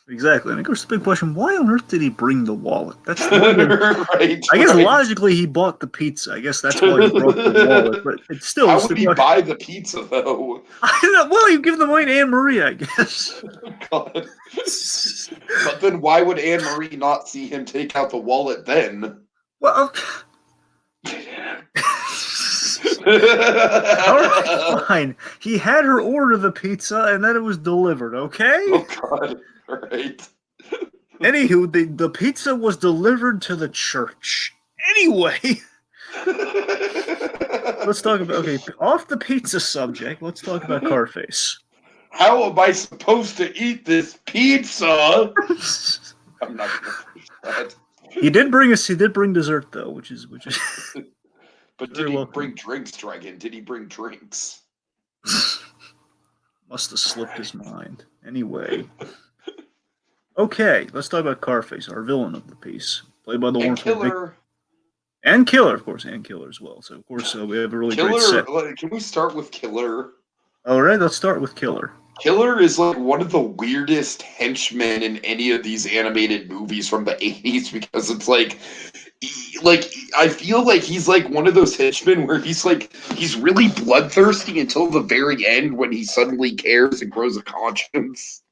Exactly. And of course, the big question, why on earth did he bring the wallet? That's more than... right. I guess logically he bought the pizza. I guess that's why he brought the wallet. But it's still... How would he buy the pizza, though? I don't know. Well, he'd give the money to Anne Marie, I guess. God. But then why would Anne Marie not see him take out the wallet then? Well... Alright, fine. He had her order the pizza, and then it was delivered, okay? Oh, God. All right. Anywho, the pizza was delivered to the church. Anyway, let's talk about... Okay, off the pizza subject, let's talk about Carface. How am I supposed to eat this pizza? I'm not going to finish that. He did bring dessert, though, which is... But did he bring drinks, Dragon? Did he bring drinks? Must have slipped his mind. Anyway. Okay, let's talk about Carface, our villain of the piece. Played by the and Killer. And Killer, of course, and Killer as well. So, of course, we have a really great set. Can we start with Killer? All right, let's start with Killer. Killer is like one of the weirdest henchmen in any of these animated movies from the 80s because it's like I feel like he's like one of those henchmen where he's really bloodthirsty until the very end when he suddenly cares and grows a conscience.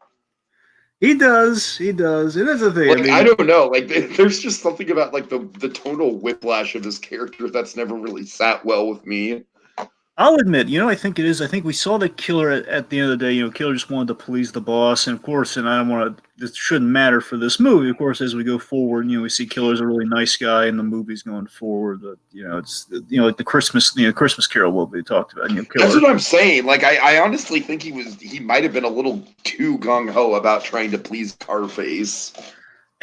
He does. It is a thing. I don't know. Like, there's just something about like the tonal whiplash of his character that's never really sat well with me. I'll admit, I think it is. I think we saw the Killer at the end of the day. Killer just wanted to please the boss, and of course, and I don't want to. This shouldn't matter for this movie. Of course, as we go forward, we see Killer's a really nice guy in the movies going forward. But it's like the Christmas Carol will be talked about. Killer. That's what I'm saying. Like, I honestly think he might have been a little too gung ho about trying to please Carface.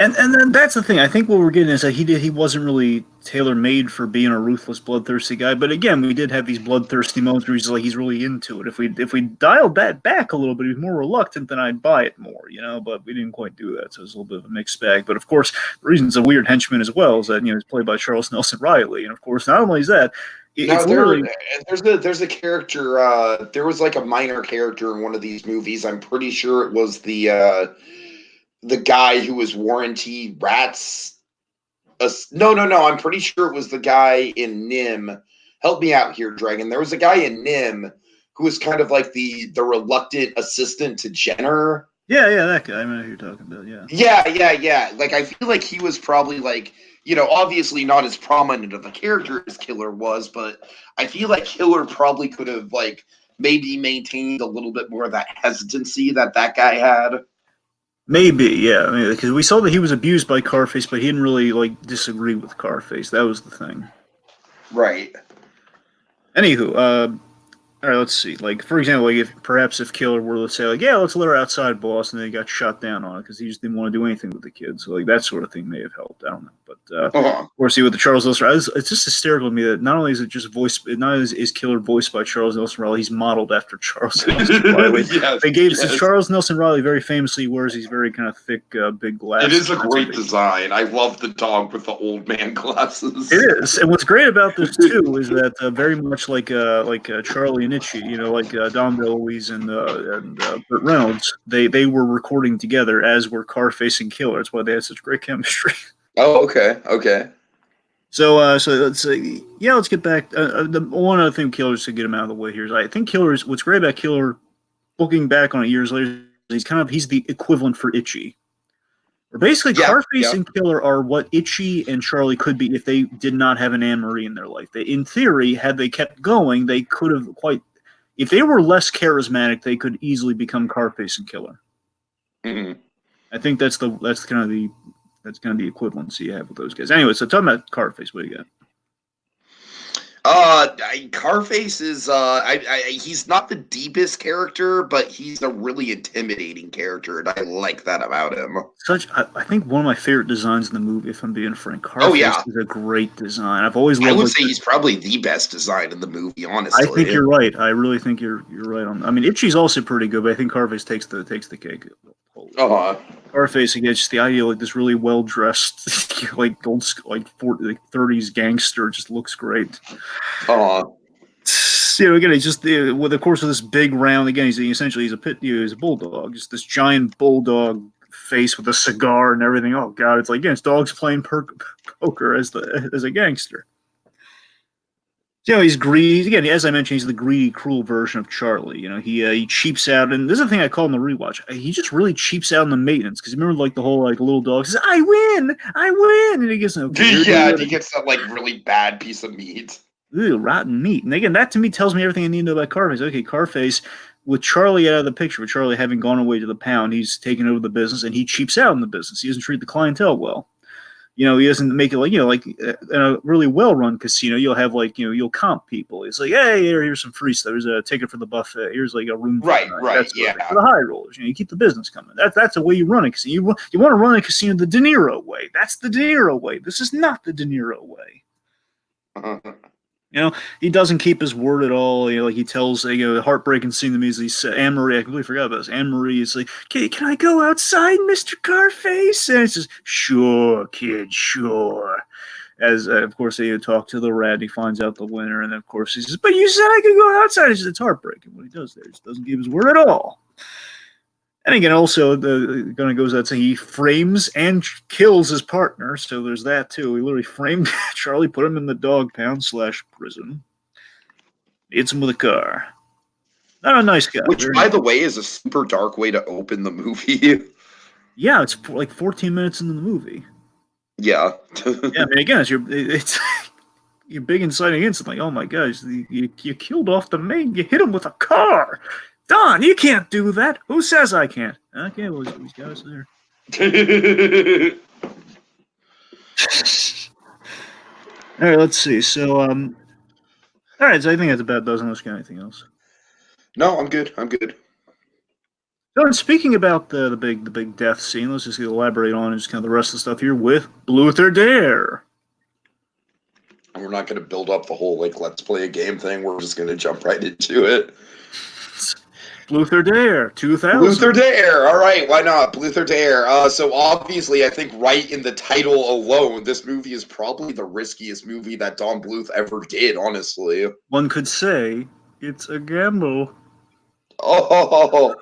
And then that's the thing. I think what we're getting is that he wasn't really tailor-made for being a ruthless, bloodthirsty guy. But again, we did have these bloodthirsty moments where he's really into it. If we dialed that back a little bit, he was more reluctant, then I'd buy it more, But we didn't quite do that, so it was a little bit of a mixed bag. But of course, the reason it's a weird henchman as well is that he's played by Charles Nelson Riley, and of course, not only is that. There's a character. There was like a minor character in one of these movies. I'm pretty sure it was the guy who was Warranty Rats. No. I'm pretty sure it was the guy in Nim. Help me out here, Dragon. There was a guy in Nim who was kind of like the reluctant assistant to Jenner. Yeah, that guy. I know who you're talking about. Yeah. Yeah. Like, I feel like he was probably like, obviously not as prominent of a character as Killer was, but I feel like Killer probably could have like maybe maintained a little bit more of that hesitancy that guy had. Maybe, yeah. I mean, because we saw that he was abused by Carface, but he didn't really like disagree with Carface. That was the thing. Right. Anywho, all right, let's see. Like, for example, like if Killer were to say, like, yeah, let's let her outside, boss, and then he got shot down on it because he just didn't want to do anything with the kids. So, like, that sort of thing may have helped. I don't know. But, or see, with the Charles Nelson Riley, it's just hysterical to me that not only is it just is Killer voiced by Charles Nelson Riley, he's modeled after Charles Nelson Riley. Yes. Charles Nelson Riley very famously wears these very kind of thick, big glasses. It is a great design. I love the dog with the old man glasses. It is. And what's great about this, too, is that very much like Charlie and Itchy, like Don Bluth and Burt Reynolds, they were recording together, as were Carface and Killer. That's why they had such great chemistry. Oh, okay. So let's let's get back. The one other thing, Killer, just to get him out of the way here, is I think Killer's what's great about Killer, looking back on it years later, he's the equivalent for Itchy. Or basically, Carface and Killer are what Itchy and Charlie could be if they did not have an Anne Marie in their life. In theory, had they kept going, they could have quite. If they were less charismatic, they could easily become Carface and Killer. Mm-hmm. I think that's kind of the equivalency you have with those guys. Anyway, so talking about Carface, what do you Carface is he's not the deepest character, but he's a really intimidating character, and I like that about him. I think one of my favorite designs in the movie, if I'm being frank, Oh, Carface yeah. is a great design. I've always I loved. would say he's probably the best design in the movie, I honestly. think you're right. I really think you're right on. I mean, Itchy's also pretty good, but I think Carface takes the cake. Carface, again, just the idea like this really well dressed, like old like 30s gangster, just looks great. Again, he's just with the course of this big round. Again, he's a bulldog, just this giant bulldog face with a cigar and everything. Oh God, it's like again, it's dogs playing poker as a gangster. He's greedy. Again, as I mentioned, he's the greedy, cruel version of Charlie. He cheaps out, and this is the thing I call in the rewatch. He just really cheaps out in the maintenance because remember, like the whole like little dog says, "I win," and he gets he gets that like really bad piece of meat. Ooh, rotten meat. And again, that to me tells me everything I need to know about Carface. Okay, Carface, with Charlie out of the picture, with Charlie having gone away to the pound, he's taken over the business and he cheaps out in the business. He doesn't treat the clientele well. He doesn't make it like in a really well-run casino, you'll have you'll comp people. It's like, hey, here's some free stuff. Here's a ticket for the buffet. Here's like a room. Right, yeah. For the high rollers, you keep the business coming. That's the way you run a casino. You want to run a casino the De Niro way. That's the De Niro way. This is not the De Niro way. He doesn't keep his word at all. Like he tells a heartbreaking scene to me is he said, Anne-Marie, I completely forgot about this. Anne-Marie is like, can I go outside, Mr. Carface? And he says, sure, kid, sure. As, of course, they talk to the rat, he finds out the winner, and of course he says, but you said I could go outside. He says, it's heartbreaking what he does there. He just doesn't keep his word at all. And again, also, goes out saying he frames and kills his partner. So there's that, too. He literally framed Charlie, put him in the dog pound / prison. Hits him with a car. Not a nice guy. Which, by the way, is a super dark way to open the movie. Yeah, it's like 14 minutes into the movie. Yeah. I mean, again, it's you're big inciting incident. Like, oh my gosh, you killed off the main. You hit him with a car. Don, you can't do that. Who says I can't? Okay, well, these guys there. All right, let's see. So, all right, so I think that's about a dozen. Unless you got anything else. No, I'm good. So, and speaking about the big death scene, let's just elaborate on just kind of the rest of the stuff here with Bluth-Tember. We're not going to build up the whole let's play a game thing. We're just going to jump right into it. Bluth-Tember, 2000. Bluth-Tember, all right, why not? Bluth-Tember. So obviously, I think right in the title alone, this movie is probably the riskiest movie that Don Bluth ever did, honestly. One could say it's a gamble. Oh.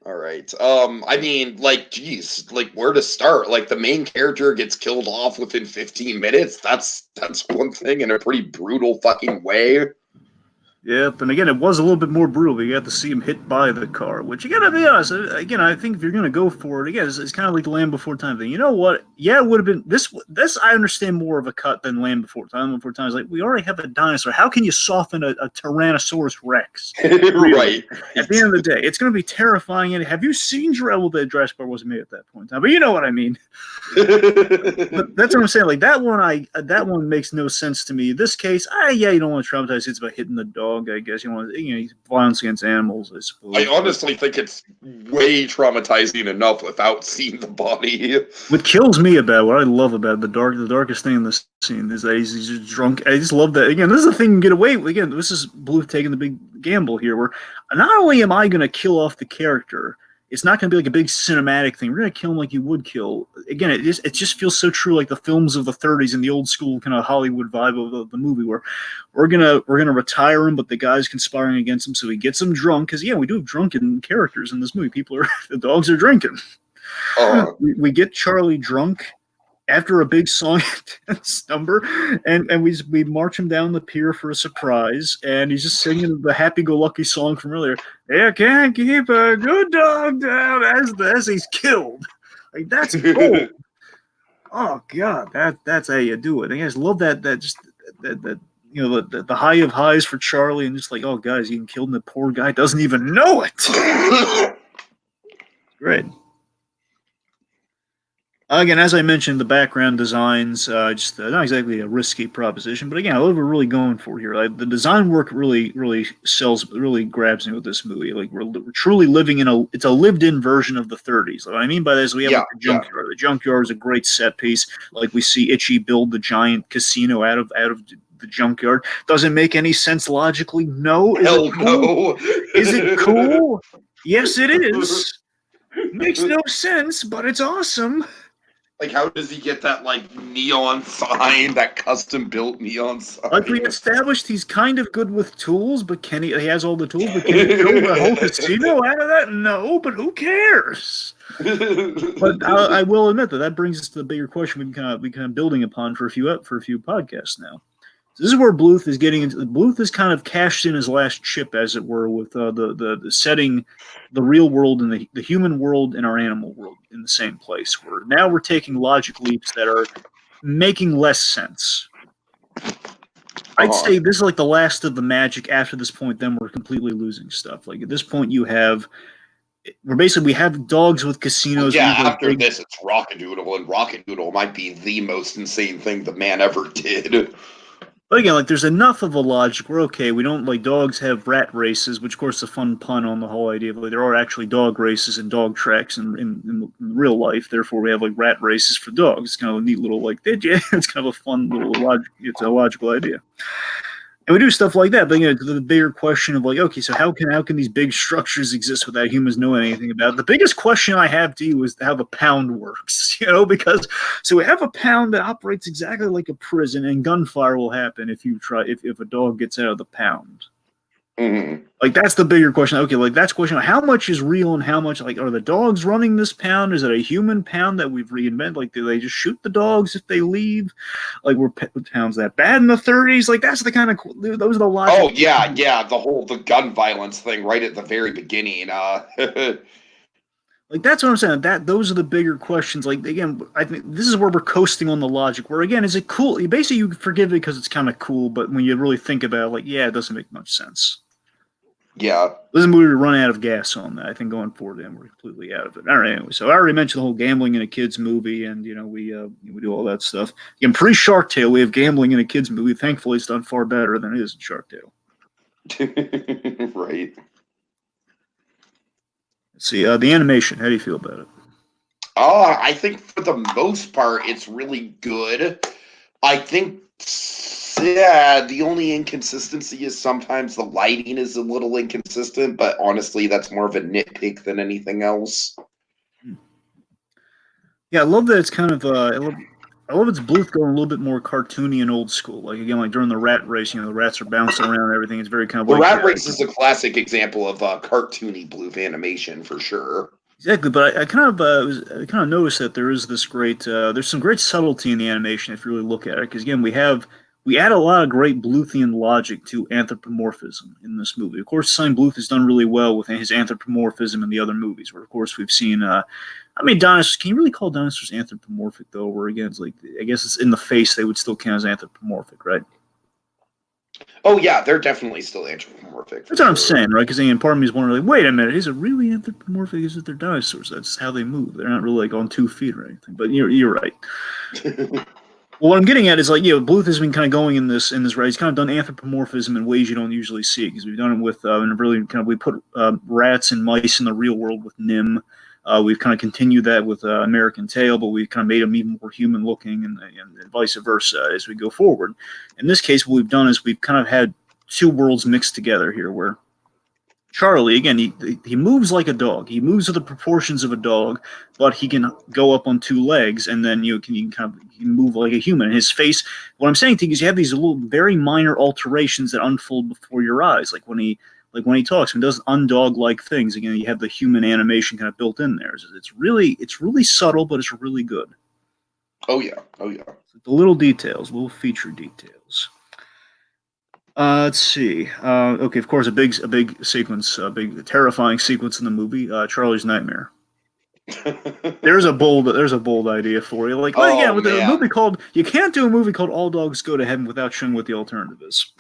All right. I mean, geez, where to start? The main character gets killed off within 15 minutes. That's one thing in a pretty brutal fucking way. Yep, and again, it was a little bit more brutal. You got to see him hit by the car, which you got to be honest. Again, I think if you're going to go for it, again, it's kind of like the Land Before Time thing. You know what? Yeah, it would have been this. I understand more of a cut than Land Before Time. Land Before Time is like we already have a dinosaur. How can you soften a Tyrannosaurus Rex? Really? Right. At the end of the day, it's going to be terrifying. And have you seen the Jurassic Park wasn't made at that point in time, but you know what I mean. But that's what I'm saying. That one makes no sense to me. In this case, you don't want to traumatize kids by hitting the dog. I guess violence against animals. I suppose. I honestly think it's way traumatizing enough without seeing the body. What kills me about what I love about the darkest thing in this scene is that he's just drunk. I just love that. Again, this is the thing you can get away with. Again, this is Bluth taking the big gamble here, where not only am I going to kill off the character. It's not going to be like a big cinematic thing. We're going to kill him like you would kill. Again, it just feels so true, like the films of the 30s and the old school kind of Hollywood vibe of the movie, where we're gonna retire him, but the guy's conspiring against him, so he gets him drunk. Because we do have drunken characters in this movie. The dogs are drinking. We get Charlie drunk after a big song number, and we march him down the pier for a surprise, and he's just singing the happy-go-lucky song from earlier. You can't keep a good dog down as he's killed. Like that's gold. Oh God, that's how you do it. I guys love that the high of highs for Charlie, and just like, oh guys, getting killed, and the poor guy doesn't even know it. Great. Again, as I mentioned, the background designs, just not exactly a risky proposition, but again, I love what we're really going for here. Like, the design work really sells, really grabs me with this movie. Like, we're truly living in it's a lived-in version of the 30s. What I mean by that is we have Yeah, like the junkyard. The junkyard is a great set piece. Like, we see Itchy build the giant casino out of the junkyard. Does it make any sense logically? No. Is it hell cool? no. Is it cool? Yes, it is. Makes no sense, but it's awesome. Like, how does he get that, like, neon sign, that custom-built neon sign? Like we established, he's kind of good with tools, but can he has all the tools, but can he build a whole casino out of that? No, but who cares? But I will admit that brings us to the bigger question we've kind of building upon for a few podcasts now. So this is where Bluth is getting into. Bluth has kind of cashed in his last chip, as it were, with the setting the real world and the human world and our animal world in the same place. Where now we're taking logic leaps that are making less sense. I'd say this is like the last of the magic. After this point, then we're completely losing stuff. Like, at this point, we have dogs with casinos. Yeah, after this, it's Rockadoodle, and Rockadoodle might be the most insane thing the man ever did. But again, like, there's enough of a logic. We're okay. We don't, like, dogs have rat races, which of course is a fun pun on the whole idea of, like, there are actually dog races and dog tracks in real life. Therefore, we have, like, rat races for dogs. It's kind of a neat little, like, it's kind of a fun little it's a logical idea. And we do stuff like that, but the bigger question of, like, okay, so how can these big structures exist without humans knowing anything about it? The biggest question I have to you is how the pound works, because so we have a pound that operates exactly like a prison, and gunfire will happen if a dog gets out of the pound. Mm-hmm. Like, that's the bigger question. Okay, like, that's the question. How much is real and how much, like, are the dogs running this pound? Is it a human pound that we've reinvented? Like, do they just shoot the dogs if they leave? Like, were pounds that bad in the 30s? Like, that's the kind of, those are the logic. Oh, yeah, the gun violence thing right at the very beginning. Like, that's what I'm saying. Those are the bigger questions. Like, again, I think this is where we're coasting on the logic. Where, again, is it cool? Basically, you forgive it because it's kind of cool, but when you really think about it, like, yeah, it doesn't make much sense. Yeah. This is a movie we run out of gas on that. I think going forward, and we're completely out of it. All right, anyway, so I already mentioned the whole gambling in a kid's movie, and we do all that stuff. Again, pre-Shark Tale, we have gambling in a kid's movie. Thankfully, it's done far better than it is in Shark Tale. Right. Let's see, the animation. How do you feel about it? I think for the most part, it's really good. I think, yeah, the only inconsistency is sometimes the lighting is a little inconsistent, but honestly, that's more of a nitpick than anything else. Yeah, I love that it's kind of, I love it's Bluth going a little bit more cartoony and old school. Like, again, like during the rat race, the rats are bouncing around and everything. It's very kind of The like rat race is a classic example of cartoony Bluth animation for sure. Exactly, but I kind of noticed that there is this there's some great subtlety in the animation if you really look at it. Because again, we add a lot of great Bluthian logic to anthropomorphism in this movie. Of course, Son Bluth has done really well with his anthropomorphism in the other movies, where of course we've seen. Dinosaurs. Can you really call dinosaurs anthropomorphic though? Where again, it's like, I guess it's in the face, they would still count as anthropomorphic, right? Oh yeah, they're definitely still anthropomorphic. That's what I'm saying, right? Because part of me is wondering, like, wait a minute, is it really anthropomorphic? Is it they're dinosaurs? That's how they move. They're not really like on 2 feet or anything. But you're right. Well, what I'm getting at is, like, Bluth has been kind of going in this right. He's kind of done anthropomorphism in ways you don't usually see, because we've done it with we put rats and mice in the real world with Nim. We've kind of continued that with American Tail, but we've kind of made them even more human looking, and vice versa as we go forward. In this case, what we've done is we've kind of had two worlds mixed together here, where Charlie, again, he moves like a dog. He moves with the proportions of a dog, but he can go up on 2 legs, and then you can move like a human. And his face, what I'm saying to you is, you have these little very minor alterations that unfold before your eyes, like when he talks and does undog-like things. Again, you have the human animation kind of built in there. It's really subtle, but it's really good. Oh yeah. The little details, little feature details. Let's see. Okay, of course, a big sequence, a big terrifying sequence in the movie, Charlie's Nightmare. There's a bold idea for you. Like, a movie called, you can't do a movie called All Dogs Go to Heaven without showing what the alternative is.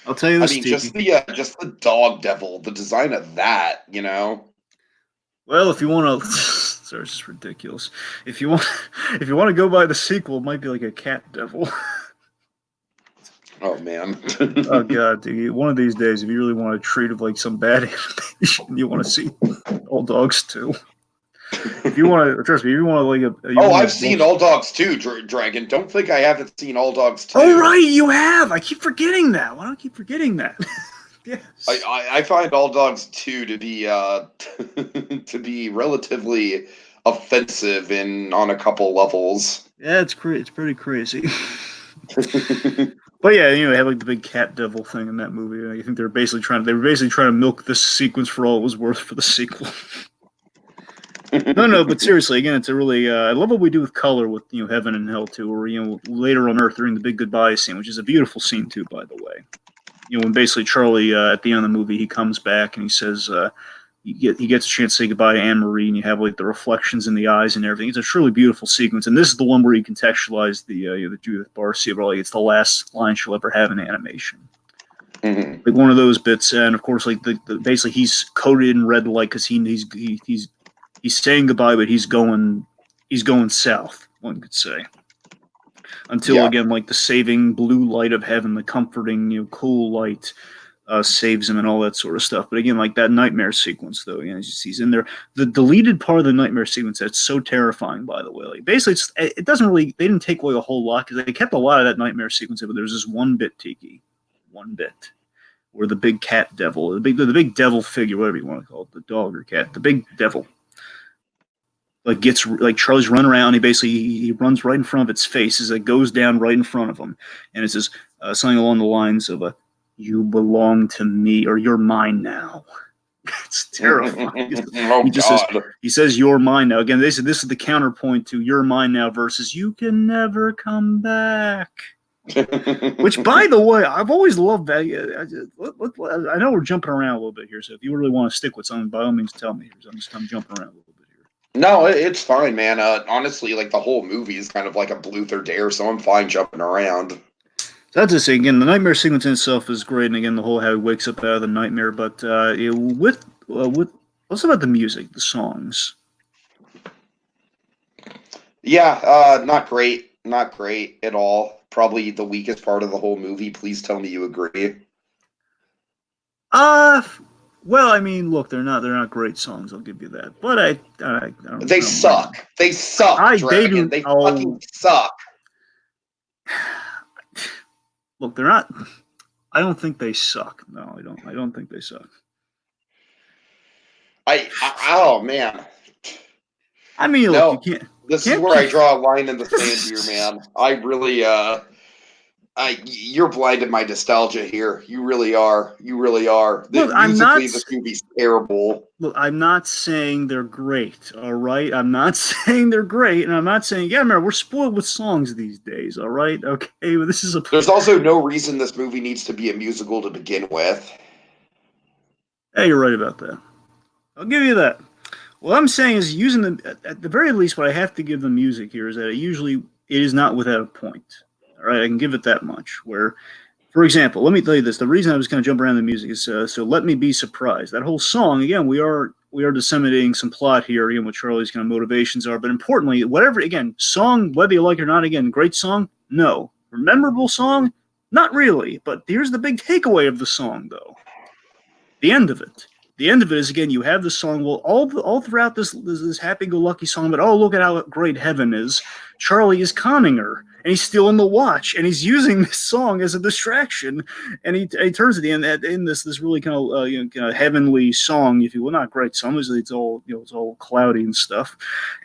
I'll tell you this, just the dog devil, the design of that, Well, if you want to, sorry, it's just ridiculous. If you want, if you want to go by the sequel, it might be like a cat devil. Oh man. Oh god, dude! One of these days, if you really want to treat it like some bad animation, you want to see All Dogs 2. If you want to, trust me, if you want to you Oh, want I've to seen bullshit. All Dogs 2, Dragon. Don't think I haven't seen All Dogs Oh 2. right, you have. I keep forgetting that. Why do I keep forgetting that? Yes. I find All Dogs 2 to be to be relatively offensive in on a couple levels. Yeah, it's pretty crazy. But yeah, they have like the big cat devil thing in that movie. I think they were basically trying to milk this sequence for all it was worth for the sequel. No, but seriously, again, it's a really I love what we do with color with heaven and hell too, or later on Earth during the big goodbye scene, which is a beautiful scene too, by the way. When basically Charlie at the end of the movie he comes back and he says he gets a chance to say goodbye to Anne Marie, and you have like the reflections in the eyes and everything. It's a truly beautiful sequence, and this is the one where you contextualize the Judith Barcia, but like it's the last line she'll ever have in animation. Mm-hmm. Like one of those bits, and of course, like basically he's coated in red light because he's saying goodbye, but he's going south. One could say until Yeah. again, like the saving blue light of heaven, the comforting cool light saves him and all that sort of stuff. But again, like that nightmare sequence, though, he's in there. The deleted part of the nightmare sequence that's so terrifying, by the way. Like basically, it doesn't really. They didn't take away a whole lot because they kept a lot of that nightmare sequence, but there's this one bit, Tiki, one bit where the big cat devil, the big devil figure, whatever you want to call it, the dog or cat, the big devil. Like gets like Charlie's run around. He runs right in front of its face as it goes down right in front of him, and it says something along the lines of "You belong to me," or "You're mine now." It's terrifying. Oh God. He says "You're mine now." Again, this is the counterpoint to "You're mine now" versus "You can never come back." Which, by the way, I've always loved that. I know we're jumping around a little bit here, so if you really want to stick with something, by all means, tell me. I'm jumping around a little bit here. No, it's fine, man. Honestly, like the whole movie is kind of like a Bluth or Dare, so I'm fine jumping around. That's to say, again, the nightmare sequence in itself is great, and again, the whole how he wakes up out of the nightmare. But with what's about the music, the songs? Yeah, not great at all. Probably the weakest part of the whole movie. Please tell me you agree. Uh well, I mean, look, they're not great songs. I'll give you that. But I don't. They suck. They suck, They Dragon. do. They Oh, fucking suck. look, they're not. I don't think they suck. No, I don't. I don't think they suck. Oh man. I mean, look, you No, can't. this is Can't. where I draw a line in the sand here, man. I really, you're blinded my nostalgia here. You really are. You really are. Look, Musically, this movie's terrible. Look, I'm not saying they're great, all right? I'm not saying they're great, and I'm not saying, yeah, remember, we're spoiled with songs these days, all right? Okay, well, this is a. There's also no reason this movie needs to be a musical to begin with. Hey, you're right about that. I'll give you that. What I'm saying is, using the at the very least, what I have to give the music here is that it is not without a point. All right, I can give it that much. Where, for example, let me tell you this: the reason I was going to jump around the music is so let me be surprised. That whole song, again, we are disseminating some plot here, again, what Charlie's kind of motivations are, but importantly, whatever, again, song, whether you like it or not, again, great song, no, memorable song, not really. But here's the big takeaway of the song, though: the end of it. The end of it is, again, you have the song. Well, all throughout this happy-go-lucky song, but oh, look at how great heaven is. Charlie is conning her, and he's stealing the watch, and he's using this song as a distraction. And he turns at the end in this really kind of heavenly song, if you will, not great song. It's all cloudy and stuff.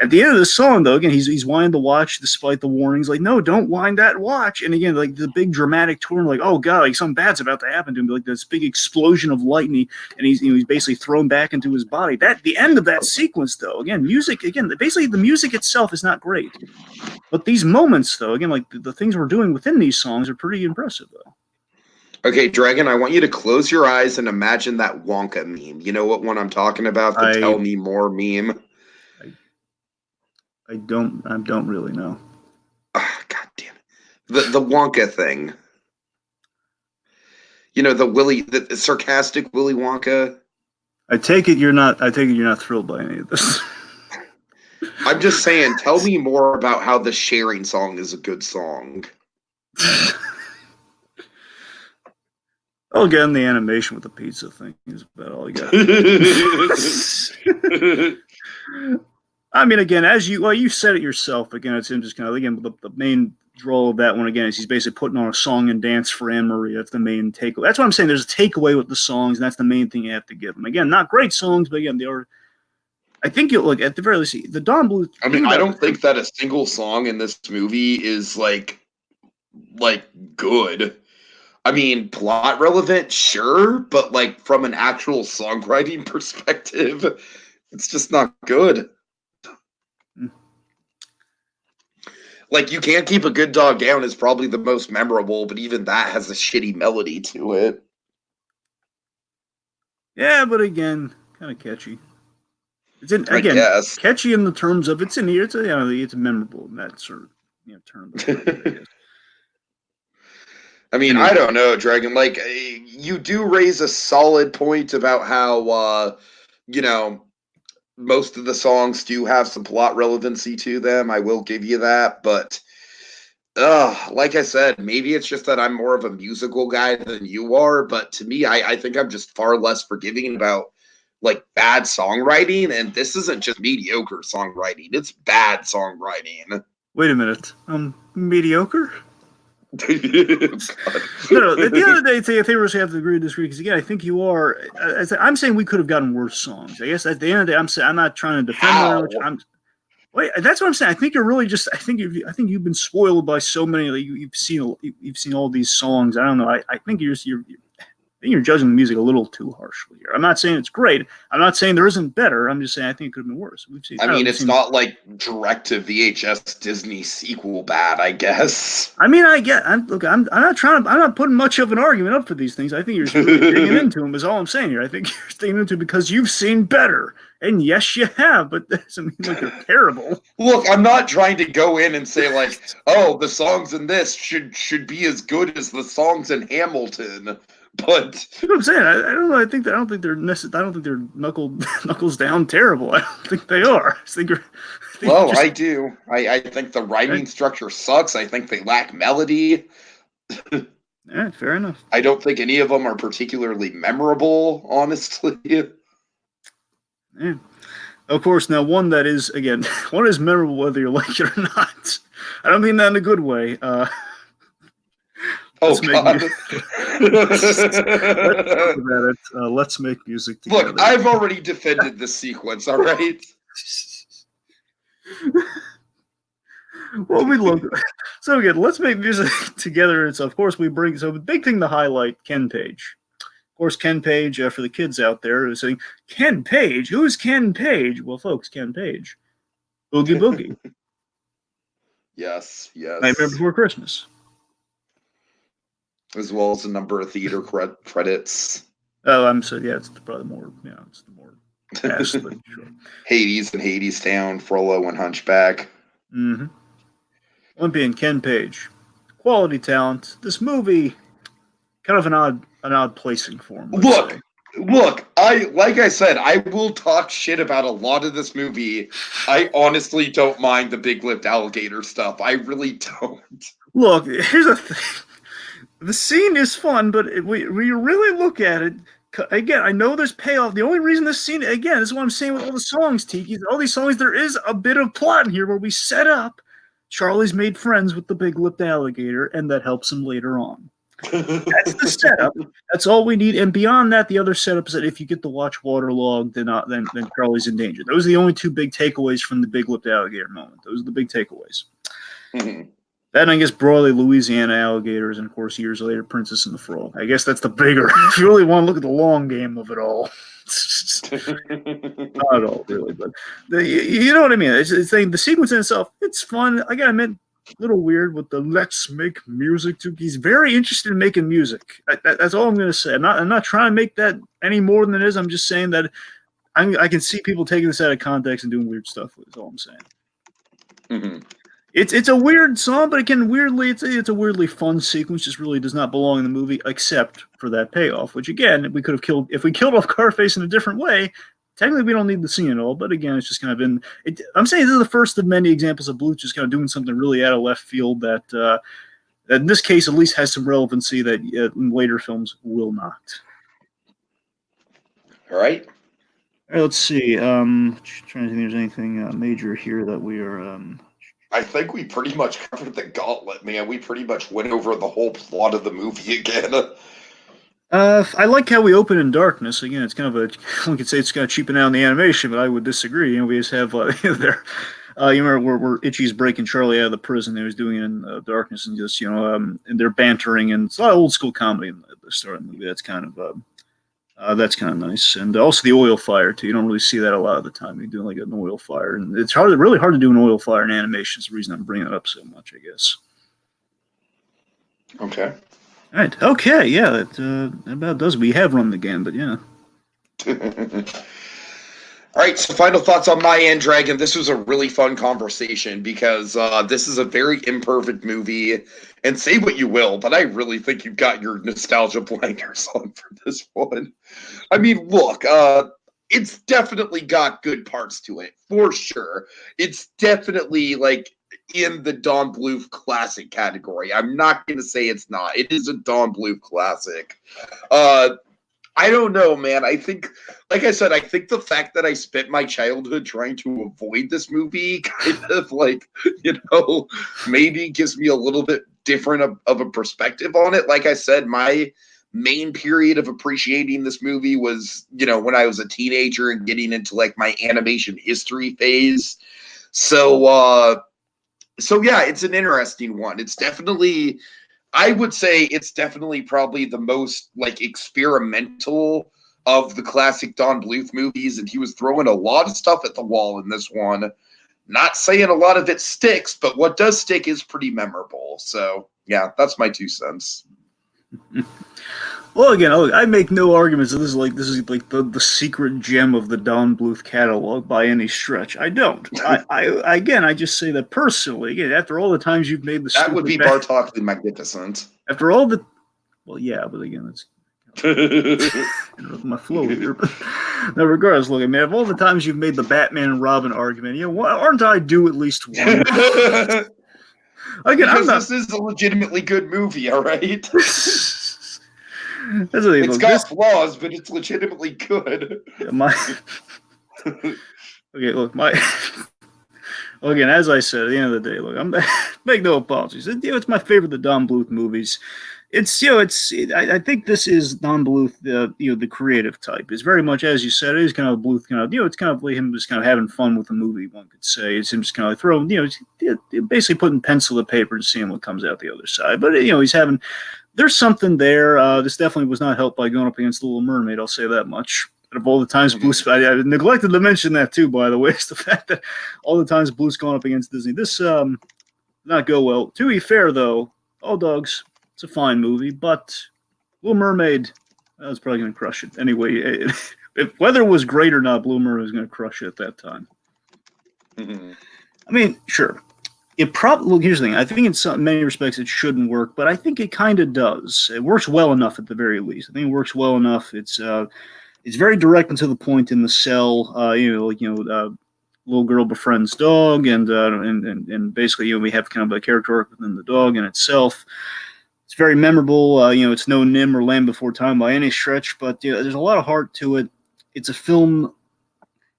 At the end of the song, though, again, he's winding the watch despite the warnings, like, no, don't wind that watch. And again, like the big dramatic turn, like, oh god, like something bad's about to happen to him, like this big explosion of lightning, and he's basically thrown back into his body. That the end of that sequence, though, again, music, again, basically the music itself is not great, but these moments, though, again, like the things we're doing within these songs are pretty impressive, though. Okay, Dragon, I want you to close your eyes and imagine that Wonka meme. You know what one I'm talking about? The I Tell Me More meme. I don't really know. Oh, God damn it. The Wonka thing. You know, the sarcastic Willy Wonka. I take it you're not thrilled by any of this. I'm just saying, tell me more about how the sharing song is a good song. Oh, again, the animation with the pizza thing is about all you got. I mean, again, you said it yourself. Again, it's him just kind of, again, the main draw of that one, again, is he's basically putting on a song and dance for Anne Marie. That's the main takeaway. That's what I'm saying. There's a takeaway with the songs, and that's the main thing you have to give them. Again, not great songs, but again, they are. I think you'll look at the very least, the Don Bluth. I mean, I don't think that a single song in this movie is like good. I mean, plot relevant, sure, but like from an actual songwriting perspective, it's just not good. Like, You Can't Keep a Good Dog Down is probably the most memorable, but even that has a shitty melody to it. Yeah, but again, kind of catchy. It's catchy in the terms of it's in here. It's memorable in that sort of term. I mean, I don't know, Dragon. Like, you do raise a solid point about how, most of the songs do have some plot relevancy to them. I will give you that. But, like I said, maybe it's just that I'm more of a musical guy than you are. But to me, I think I'm just far less forgiving about, like, bad songwriting. And this isn't just mediocre songwriting. It's bad songwriting. Wait a minute. Mediocre? No, at the end of the day, I think we're going to have to agree to disagree because again, I think you are. I'm saying we could have gotten worse songs. I guess at the end of the day, I'm not trying to defend. Wait, that's what I'm saying. I think you're really just. I think you've been spoiled by so many. Like, you've seen all these songs. I don't know. I think you're judging the music a little too harshly here. I'm not saying it's great. I'm not saying there isn't better. I'm just saying I think it could have been worse. It's not like direct to VHS Disney sequel bad, I guess. I mean, I'm not putting much of an argument up for these things. I think you're just really digging into them is all I'm saying here. I think you're digging into it because you've seen better. And yes, you have, but that doesn't mean like they're terrible. Look, I'm not trying to go in and say like, oh, the songs in this should be as good as the songs in Hamilton. But you know what I'm saying, I don't know. I don't think they're knuckles down terrible. I don't think they are. I do. I think the writing structure sucks. I think they lack melody. Yeah, fair enough. I don't think any of them are particularly memorable, honestly. Yeah. Of course, now one is memorable whether you like it or not. I don't mean that in a good way. God. Let's make music together. Look, I've already defended this sequence, all right? Well, we love it. So again, let's make music together. It's of course the big thing to highlight, Ken Page. Of course, Ken Page, for the kids out there, is saying, Ken Page? Who's Ken Page? Well, folks, Ken Page. Boogie Boogie. Yes. Nightmare Before Christmas. As well as a number of theater credits. Oh, it's probably more, it's the more past, but sure. Hades and Hadestown, Frollo and Hunchback. Mm-hmm. Olympian Ken Page. Quality talent. This movie, kind of an odd placing for him. Look, like I said, I will talk shit about a lot of this movie. I honestly don't mind the big-lipped alligator stuff. I really don't. Look, here's the thing. The scene is fun, but when you really look at it, again, I know there's payoff. The only reason this scene, again, this is what I'm saying with all the songs, Tiki. All these songs, there is a bit of plot in here where we set up Charlie's made friends with the big-lipped alligator, and that helps him later on. That's the setup. That's all we need. And beyond that, the other setup is that if you get to watch waterlogged, then Charlie's in danger. Those are the only two big takeaways from the big-lipped alligator moment. Those are the big takeaways. Mm-hmm. Then I guess broadly Louisiana alligators, and of course years later Princess and the Frog. I guess that's the bigger. If you really want to look at the long game of it all, not at all really, but you know what I mean. It's the sequence in itself. It's fun. Again, I meant a little weird with the let's make music. He's very interested in making music. That's all I'm going to say. I'm not trying to make that any more than it is. I'm just saying that I can see people taking this out of context and doing weird stuff with it. That's all I'm saying. Mm-hmm. It's a weird song, but again, weirdly, it's a weirdly fun sequence. Just really does not belong in the movie, except for that payoff. Which again, we could have killed if we killed off Carface in a different way. Technically, we don't need the scene at all. But again, it's just kind of been. I'm saying this is the first of many examples of Bluth just kind of doing something really out of left field that, that in this case at least has some relevancy that in later films will not. All right. All right, let's see. Trying to think if there's anything major here that we are. I think we pretty much covered the gauntlet, man. We pretty much went over the whole plot of the movie again. I like how we open in darkness. Again, it's kind of a, one could say it's kind of cheaping out the animation, but I would disagree. You know, we just have there. You remember where Itchy's breaking Charlie out of the prison. He was doing it in darkness, and just and they're bantering, and it's a lot of old school comedy in the start of the movie. That's kind of nice, and also the oil fire too. You don't really see that a lot of the time. You do like an oil fire, and it's really hard to do an oil fire in animation. It's the reason I'm bringing it up so much, I guess. Okay. All right. Okay. Yeah. That about does. We have run the gambit. Yeah. All right, so final thoughts on my end, Dragon. This was a really fun conversation because this is a very imperfect movie, and say what you will, but I really think you've got your nostalgia blinders on for this one. I mean, look, it's definitely got good parts to it, for sure. It's definitely, like, in the Don Bluth classic category. I'm not going to say it's not. It is a Don Bluth classic. I don't know, man. I think, like I said, I think the fact that I spent my childhood trying to avoid this movie kind of like, maybe gives me a little bit different of a perspective on it. Like I said, my main period of appreciating this movie was, when I was a teenager and getting into like my animation history phase. So yeah, it's an interesting one. It's definitely, I would say it's definitely probably the most like experimental of the classic Don Bluth movies, and he was throwing a lot of stuff at the wall in this one. Not saying a lot of it sticks, but what does stick is pretty memorable. So yeah, that's my 2 cents. Well, again, I make no arguments that this is like the secret gem of the Don Bluth catalog by any stretch. I don't. I just say that personally. Again, after all the times you've made the that would be Bartok the Magnificent. After all the, well, yeah, but again, it's my flow here. But no, regardless, look, I mean, of all the times you've made the Batman and Robin argument, aren't I due at least one? Again, this is a legitimately good movie, all right? It's got flaws, but it's legitimately good. Yeah, okay, look, well, again, as I said, at the end of the day, look, I'm make no apologies. It's my favorite of the Don Bluth movies. I think this is Don Bluth, the creative type. It's very much, as you said, it is kind of Bluth, it's kind of like him just kind of having fun with the movie, one could say. It's him just kind of like throwing, basically putting pencil to paper and seeing what comes out the other side. But, he's having, there's something there. This definitely was not helped by going up against The Little Mermaid, I'll say that much. Of all the times Bluth's, I neglected to mention that too, by the way, is the fact that all the times Bluth's gone up against Disney. This did not go well. To be fair, though, All Dogs, it's a fine movie, but Little Mermaid, I was probably going to crush it. Anyway, if whether it was great or not, Little Mermaid was going to crush it at that time. Mm-hmm. I mean, sure. It probably, here's the thing. I think in many respects it shouldn't work, but I think it kind of does. It works well enough at the very least. I think it works well enough. It's very direct and to the point in the cell. Little girl befriends dog, and basically, we have kind of a character arc within the dog in itself. It's very memorable. It's no Nim or Land Before Time by any stretch, but there's a lot of heart to it. It's a film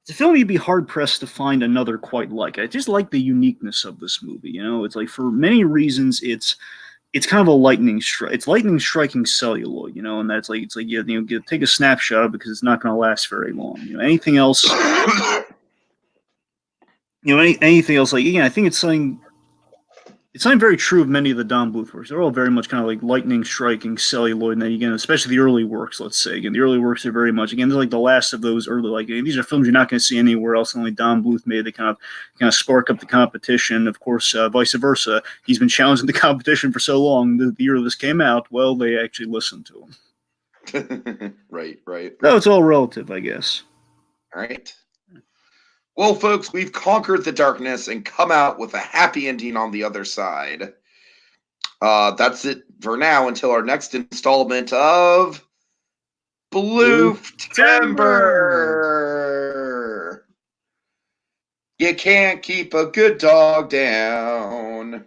you'd be hard pressed to find another quite like. I just like the uniqueness of this movie. It's like for many reasons, it's kind of a lightning strike. It's lightning striking celluloid, and that's like take a snapshot of it because it's not going to last very long. Anything else, anything else like I think it's something very true of many of the Don Bluth works. They're all very much kind of like lightning striking celluloid, and then again, especially the early works. Let's say again, the early works are very much they're like the last of those early these are films you're not going to see anywhere else. Only Don Bluth made. They kind of spark up the competition. Of course, vice versa. He's been challenging the competition for so long. The year this came out, well, they actually listened to him. Right. No, it's all relative, I guess. All right. Well, folks, we've conquered the darkness and come out with a happy ending on the other side. That's it for now until our next installment of Bluth-Tember. You can't keep a good dog down.